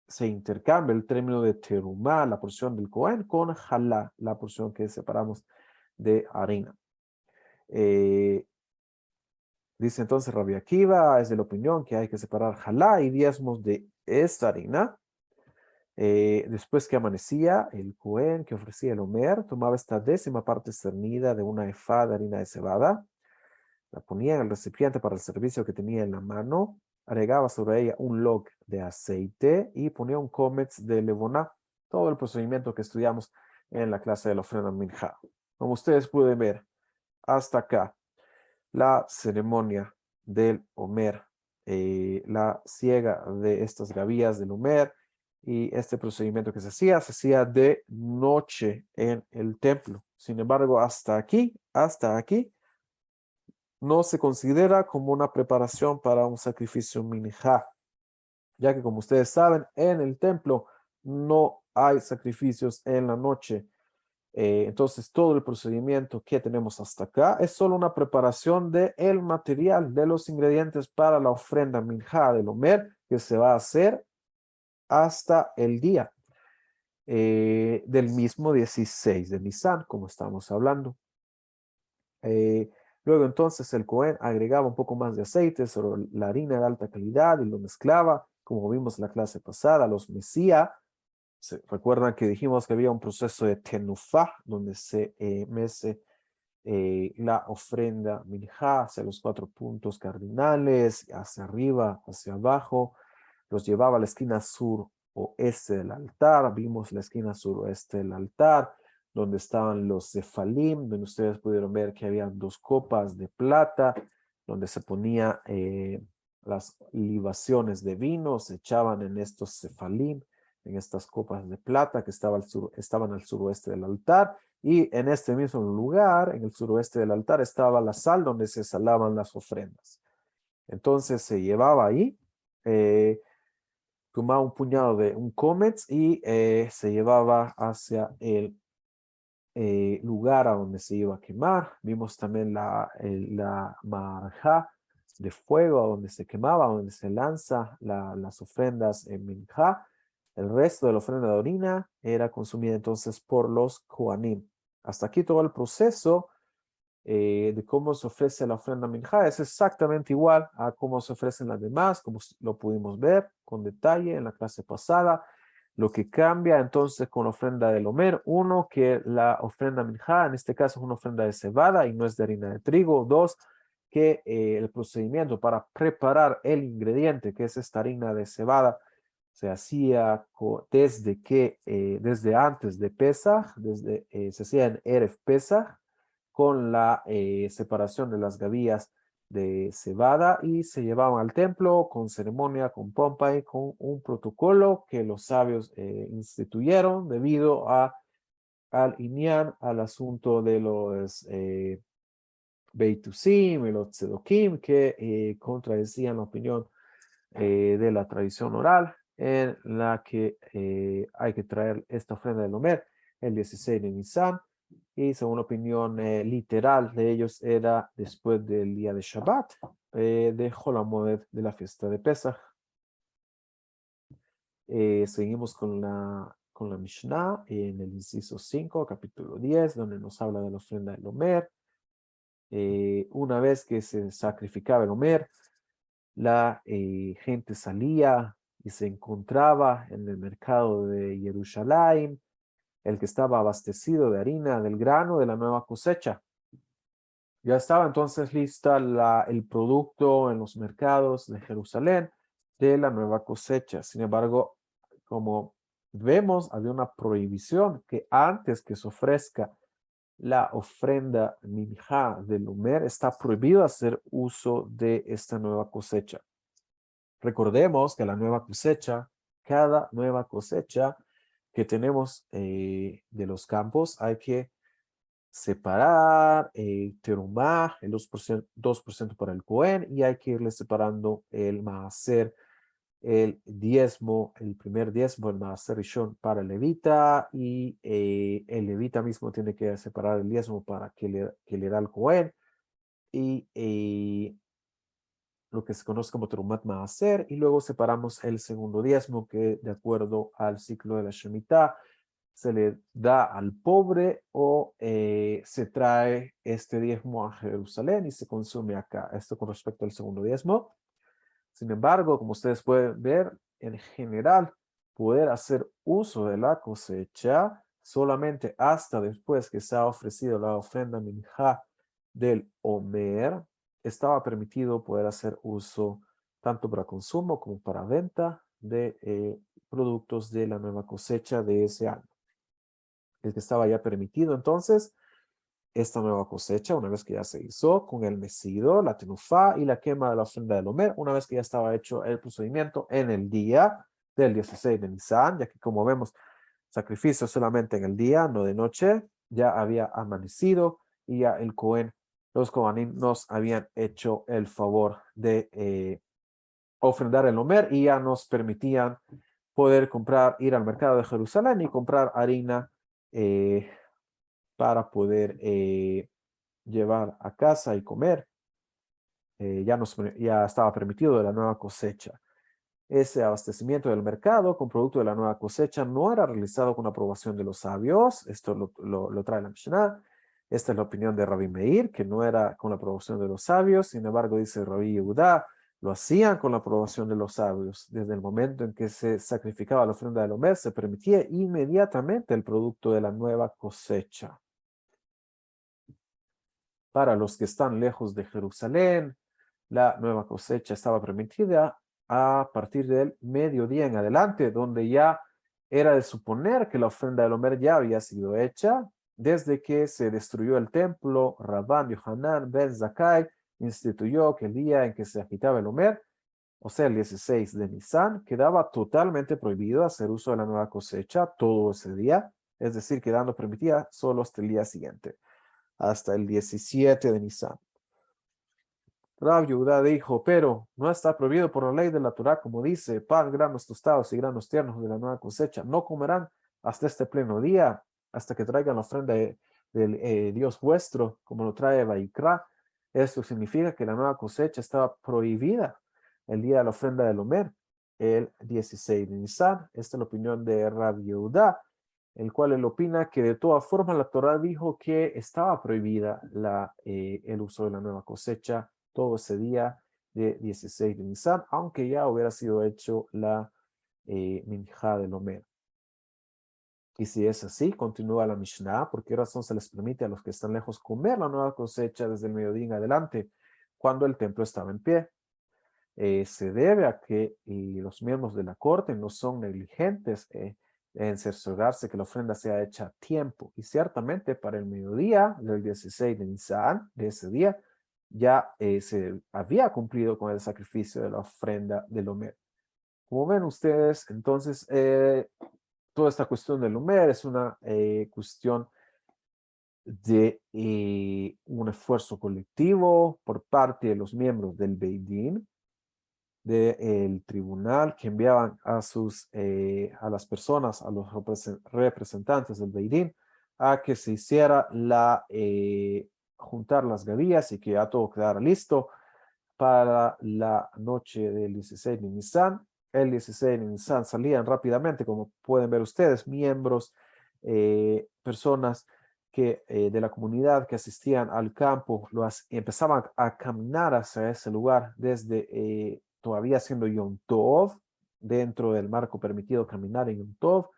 se intercambia el término de terumá, la porción del Cohen, con jalá, la porción que separamos de harina. Dice entonces Rabbi Akiva, es de la opinión que hay que separar jalá y diezmos de esta harina. Después que amanecía, el Cohen que ofrecía el Omer tomaba esta décima parte cernida de una efá de harina de cebada, la ponía en el recipiente para el servicio que tenía en la mano, agregaba sobre ella un log de aceite y ponía un cómetz de levoná, todo el procedimiento que estudiamos en la clase de la ofrenda minjá. Como ustedes pueden ver, hasta acá, la ceremonia del Omer, la siega de estas gavillas del Omer y este procedimiento que se hacía de noche en el templo. Sin embargo, hasta aquí, no se considera como una preparación para un sacrificio minjá, ya que como ustedes saben, en el templo no hay sacrificios en la noche. Entonces, todo el procedimiento que tenemos hasta acá es solo una preparación del material, de los ingredientes para la ofrenda minjá del Omer, que se va a hacer hasta el día del mismo 16 de Nisan, como estamos hablando. Luego entonces el Cohen agregaba un poco más de aceite sobre la harina de alta calidad y lo mezclaba, como vimos en la clase pasada, los mecía. Recuerdan que dijimos que había un proceso de tenufá, donde se mece la ofrenda minjá hacia los 4 puntos cardinales, hacia arriba, hacia abajo, los llevaba a la esquina sur oeste del altar. Vimos la esquina suroeste del altar, donde estaban los cefalim, donde ustedes pudieron ver que había 2 copas de plata, donde se ponía las libaciones de vino, se echaban en estos cefalim, en estas copas de plata que estaban al suroeste del altar, y en este mismo lugar, en el suroeste del altar, estaba la sal donde se salaban las ofrendas. Entonces se llevaba ahí, tomaba un puñado de un cómetz y se llevaba hacia el lugar a donde se iba a quemar. Vimos también la marjá de fuego a donde se quemaba, donde se lanza las ofrendas en minjá. El resto de la ofrenda de orina era consumida entonces por los kohanim. Hasta aquí todo el proceso de cómo se ofrece la ofrenda minjá es exactamente igual a cómo se ofrecen las demás, como lo pudimos ver con detalle en la clase pasada. Lo que cambia entonces con la ofrenda del Omer, uno, que la ofrenda minjá, en este caso es una ofrenda de cebada y no es de harina de trigo. Dos, que el procedimiento para preparar el ingrediente, que es esta harina de cebada, se hacía desde antes de Pesaj, se hacía en Erev Pesaj, con la separación de las gavillas de cebada y se llevaban al templo con ceremonia, con pompa y con un protocolo que los sabios instituyeron debido al Inyan, al asunto de los Beitusim y los Tzedokim que contradecían la opinión de la tradición oral en la que hay que traer esta ofrenda del Omer el 16 de Nisan, y según la opinión literal de ellos era después del día de Shabbat, de Hol HaMoed, de la fiesta de Pesach. Seguimos con la Mishnah en el inciso 5, capítulo 10, donde nos habla de la ofrenda del Omer. Una vez que se sacrificaba el Omer, la gente salía y se encontraba en el mercado de Jerusalén, el que estaba abastecido de harina del grano de la nueva cosecha. Ya estaba entonces lista el producto en los mercados de Jerusalén de la nueva cosecha. Sin embargo, como vemos, había una prohibición que antes que se ofrezca la ofrenda minjá del Omer, está prohibido hacer uso de esta nueva cosecha. Recordemos que cada nueva cosecha que tenemos de los campos, hay que separar terumá, el 2% para el Cohen, y hay que irle separando el maaser, el diezmo, el primer diezmo, el maaser rishon para el levita, y el levita mismo tiene que separar el diezmo para que le da al Cohen, y lo que se conoce como terumat maaser, y luego separamos el segundo diezmo que de acuerdo al ciclo de la Shemitah se le da al pobre o se trae este diezmo a Jerusalén y se consume acá. Esto con respecto al segundo diezmo. Sin embargo, como ustedes pueden ver, en general, poder hacer uso de la cosecha solamente hasta después que se ha ofrecido la ofrenda minjá del Omer, estaba permitido poder hacer uso tanto para consumo como para venta de productos de la nueva cosecha de ese año. El que estaba ya permitido entonces esta nueva cosecha, una vez que ya se hizo con el mesido, la tenufá y la quema de la ofrenda del Omer, una vez que ya estaba hecho el procedimiento en el día del 16 de Nisan, ya que como vemos, sacrificio solamente en el día, no de noche, ya había amanecido y ya el Cohen, los Kohanim nos habían hecho el favor de ofrendar el Omer y ya nos permitían poder comprar, ir al mercado de Jerusalén y comprar harina para poder llevar a casa y comer. Ya estaba permitido de la nueva cosecha. Ese abastecimiento del mercado con producto de la nueva cosecha no era realizado con aprobación de los sabios. Esto lo trae la Mishnah. Esta es la opinión de Rabbi Meir, que no era con la aprobación de los sabios. Sin embargo, dice Rabbi Yehuda, lo hacían con la aprobación de los sabios. Desde el momento en que se sacrificaba la ofrenda del Omer, se permitía inmediatamente el producto de la nueva cosecha. Para los que están lejos de Jerusalén, la nueva cosecha estaba permitida a partir del mediodía en adelante, donde ya era de suponer que la ofrenda del Omer ya había sido hecha. Desde que se destruyó el templo, Rabban Yohanan ben Zakkai instituyó que el día en que se agitaba el Omer, o sea, el 16 de Nisan, quedaba totalmente prohibido hacer uso de la nueva cosecha todo ese día, es decir, quedando permitida solo hasta el día siguiente, hasta el 17 de Nisan. Rab Yehuda dijo, pero no está prohibido por la ley de la Torah, como dice, pan, granos tostados y granos tiernos de la nueva cosecha. No comerán hasta este pleno día, hasta que traigan la ofrenda del Dios vuestro, como lo trae Vaikra. Esto significa que la nueva cosecha estaba prohibida el día de la ofrenda del Omer, el 16 de Nisan. Esta es la opinión de Rab Yehuda, el cual él opina que de todas formas la Torah dijo que estaba prohibida el uso de la nueva cosecha todo ese día de 16 de Nisan, aunque ya hubiera sido hecho la minjá del Omer. Y si es así, continúa la Mishnah, ¿por qué razón se les permite a los que están lejos comer la nueva cosecha desde el mediodía en adelante, cuando el templo estaba en pie? Se debe a que los miembros de la corte no son negligentes en cerciorarse que la ofrenda sea hecha a tiempo. Y ciertamente para el mediodía del 16 de Nisan, de ese día, ya se había cumplido con el sacrificio de la ofrenda del Omer. Como ven ustedes, entonces, toda esta cuestión del Omer es una cuestión de un esfuerzo colectivo por parte de los miembros del Beit Din, del tribunal, que enviaban a las personas, a los representantes del Beit Din, a que se hiciera juntar las gavillas y que ya todo quedara listo para la noche del 16 de Nisan. El 16 de Nisan salían rápidamente, como pueden ver ustedes, miembros, personas de la comunidad que asistían al campo, empezaban a caminar hacia ese lugar desde todavía siendo Yom Tov, dentro del marco permitido caminar en Yom Tov.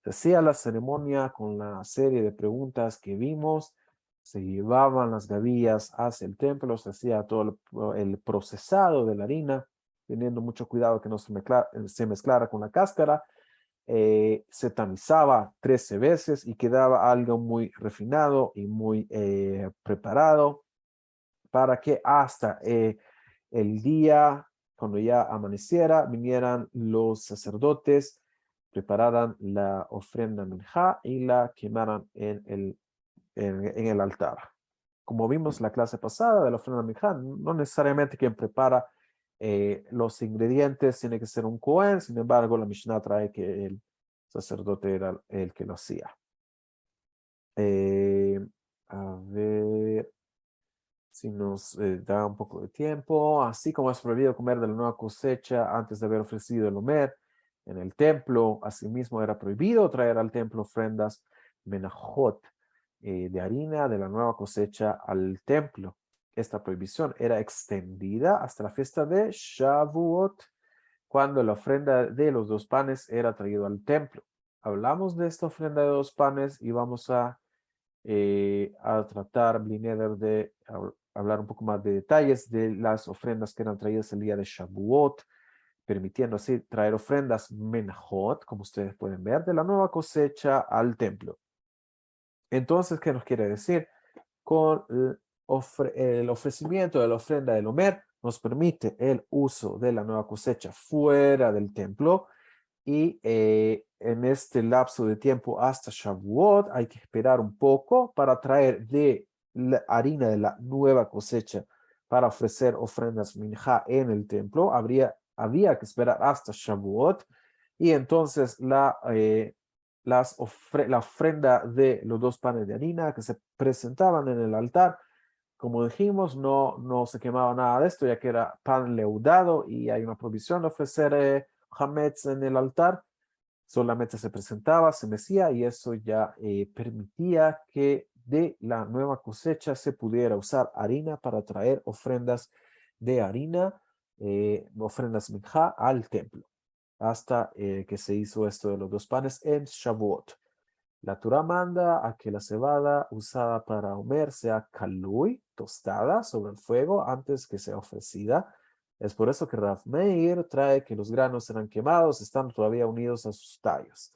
Se hacía la ceremonia con la serie de preguntas que vimos, se llevaban las gavillas hacia el templo, se hacía todo el procesado de la harina, teniendo mucho cuidado que no se mezclara con la cáscara, se tamizaba 13 veces y quedaba algo muy refinado y muy preparado para que hasta el día, cuando ya amaneciera, vinieran los sacerdotes prepararan la ofrenda minjá y la quemaran en el altar. Como vimos la clase pasada de la ofrenda minjá, no necesariamente quien prepara los ingredientes tiene que ser un Cohen, sin embargo, la Mishnah trae que el sacerdote era el que lo hacía. A ver si nos da un poco de tiempo. Así como es prohibido comer de la nueva cosecha antes de haber ofrecido el Omer en el templo, asimismo era prohibido traer al templo ofrendas menajot de harina de la nueva cosecha al templo. Esta prohibición era extendida hasta la fiesta de Shavuot, cuando la ofrenda de los 2 panes era traído al templo. Hablamos de esta ofrenda de 2 panes y vamos a tratar, Blineder, de hablar un poco más de detalles de las ofrendas que eran traídas el día de Shavuot, permitiendo así traer ofrendas menajot, como ustedes pueden ver, de la nueva cosecha al templo. Entonces, ¿qué nos quiere decir? Con el ofrecimiento de la ofrenda del Omer, nos permite el uso de la nueva cosecha fuera del templo, y en este lapso de tiempo hasta Shavuot hay que esperar un poco para traer de la harina de la nueva cosecha para ofrecer ofrendas minjá en el templo. Había que esperar hasta Shavuot, y entonces la ofrenda de los 2 panes de harina que se presentaban en el altar, como dijimos, no se quemaba nada de esto, ya que era pan leudado y hay una prohibición de ofrecer hametz en el altar. Solamente se presentaba, se mecía, y eso ya permitía que de la nueva cosecha se pudiera usar harina para traer ofrendas de harina, ofrendas minjá al templo, hasta que se hizo esto de los 2 panes en Shavuot. La Torá manda a que la cebada usada para Omer sea kalui, tostada sobre el fuego antes que sea ofrecida. Es por eso que Rav Meir trae que los granos serán quemados, estando todavía unidos a sus tallos.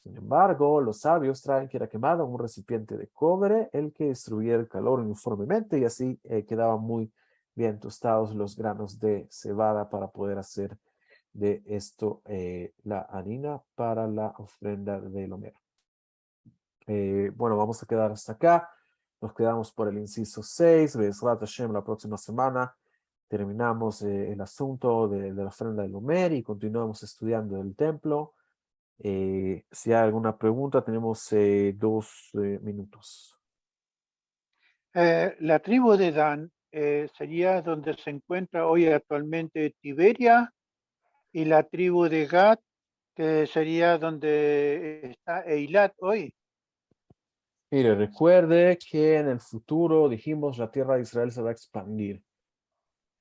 Sin embargo, los sabios traen que era quemado en un recipiente de cobre, el que distribuía el calor uniformemente, y así quedaban muy bien tostados los granos de cebada para poder hacer de esto la harina para la ofrenda del Omer. Bueno, vamos a quedar hasta acá. Nos quedamos por el inciso 6. Be'ezrat Hashem, la próxima semana terminamos el asunto de la ofrenda del Omer y continuamos estudiando el templo. Si hay alguna pregunta, tenemos 2 minutos. La tribu de Dan sería donde se encuentra hoy actualmente Tiberia, y la tribu de Gad, que sería donde está Eilat hoy. Mire, recuerde que en el futuro dijimos la tierra de Israel se va a expandir.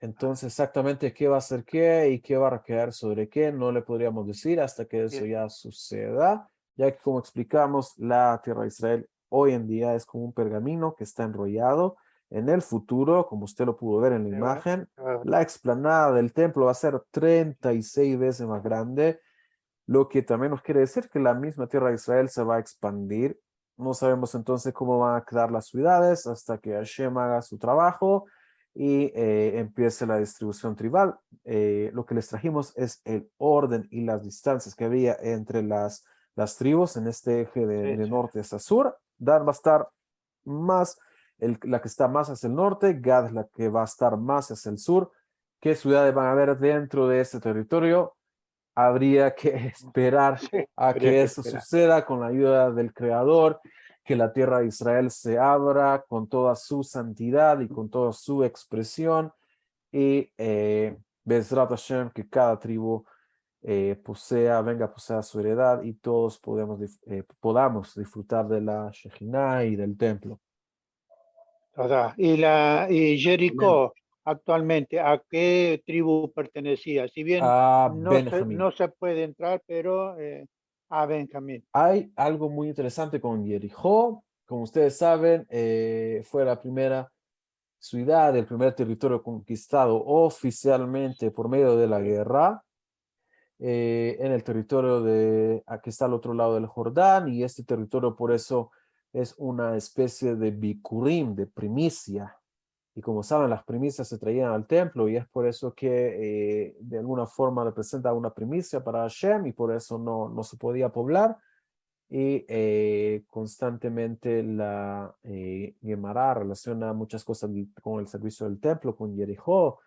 Entonces, exactamente qué va a ser qué y qué va a recaer sobre qué, no le podríamos decir hasta que eso ya suceda, ya que como explicamos, la tierra de Israel hoy en día es como un pergamino que está enrollado. En el futuro, como usted lo pudo ver en la imagen, la explanada del templo va a ser 36 veces más grande, lo que también nos quiere decir que la misma tierra de Israel se va a expandir. No sabemos entonces cómo van a quedar las ciudades hasta que Hashem haga su trabajo y empiece la distribución tribal. Lo que les trajimos es el orden y las distancias que había entre las tribus en este eje de norte hacia sur. Dan va a estar más, la que está más hacia el norte, Gad es la que va a estar más hacia el sur. ¿Qué ciudades van a haber dentro de este territorio? Habría que esperar a que eso suceda con la ayuda del Creador, que la tierra de Israel se abra con toda su santidad y con toda su expresión, y Bezrat Hashem, que cada tribu venga a poseer su heredad y todos podamos disfrutar de la Shejinah y del templo. Y Jericó, actualmente, ¿a qué tribu pertenecía? Si bien no se puede entrar, pero a Benjamín. Hay algo muy interesante con Jericó. Como ustedes saben, fue la primera ciudad, el primer territorio conquistado oficialmente por medio de la guerra, en el territorio aquí está al otro lado del Jordán, y este territorio por eso es una especie de bikurim, de primicia, Y como saben, las primicias se traían al templo y es por eso que de alguna forma representa una primicia para Hashem y por eso no se podía poblar. Y constantemente la Gemara relaciona muchas cosas con el servicio del templo, con Jericó.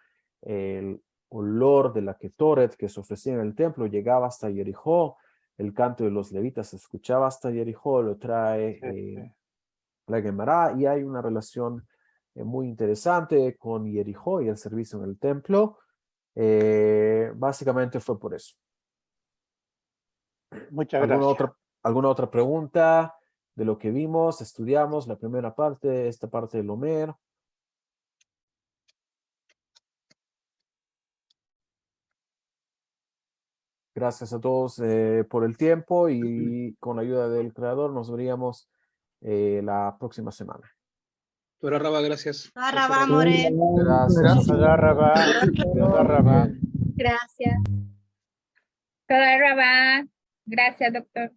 El olor de la Ketoret que se ofrecía en el templo llegaba hasta Jericó. El canto de los levitas se escuchaba hasta Jericó, lo trae Sí. la Gemara, y hay una relación muy interesante con Jericó y el servicio en el templo. Básicamente fue por eso. Muchas ¿Alguna gracias. alguna otra pregunta de lo que vimos, estudiamos, la primera parte, esta parte del Homer? Gracias a todos por el tiempo y con la ayuda del creador nos veríamos la próxima semana. Doctora Raba, gracias. Tara, va, More. Gracias. Toda Rabá, toda Rabá. Gracias. Toda Rabá. Gracias, doctor.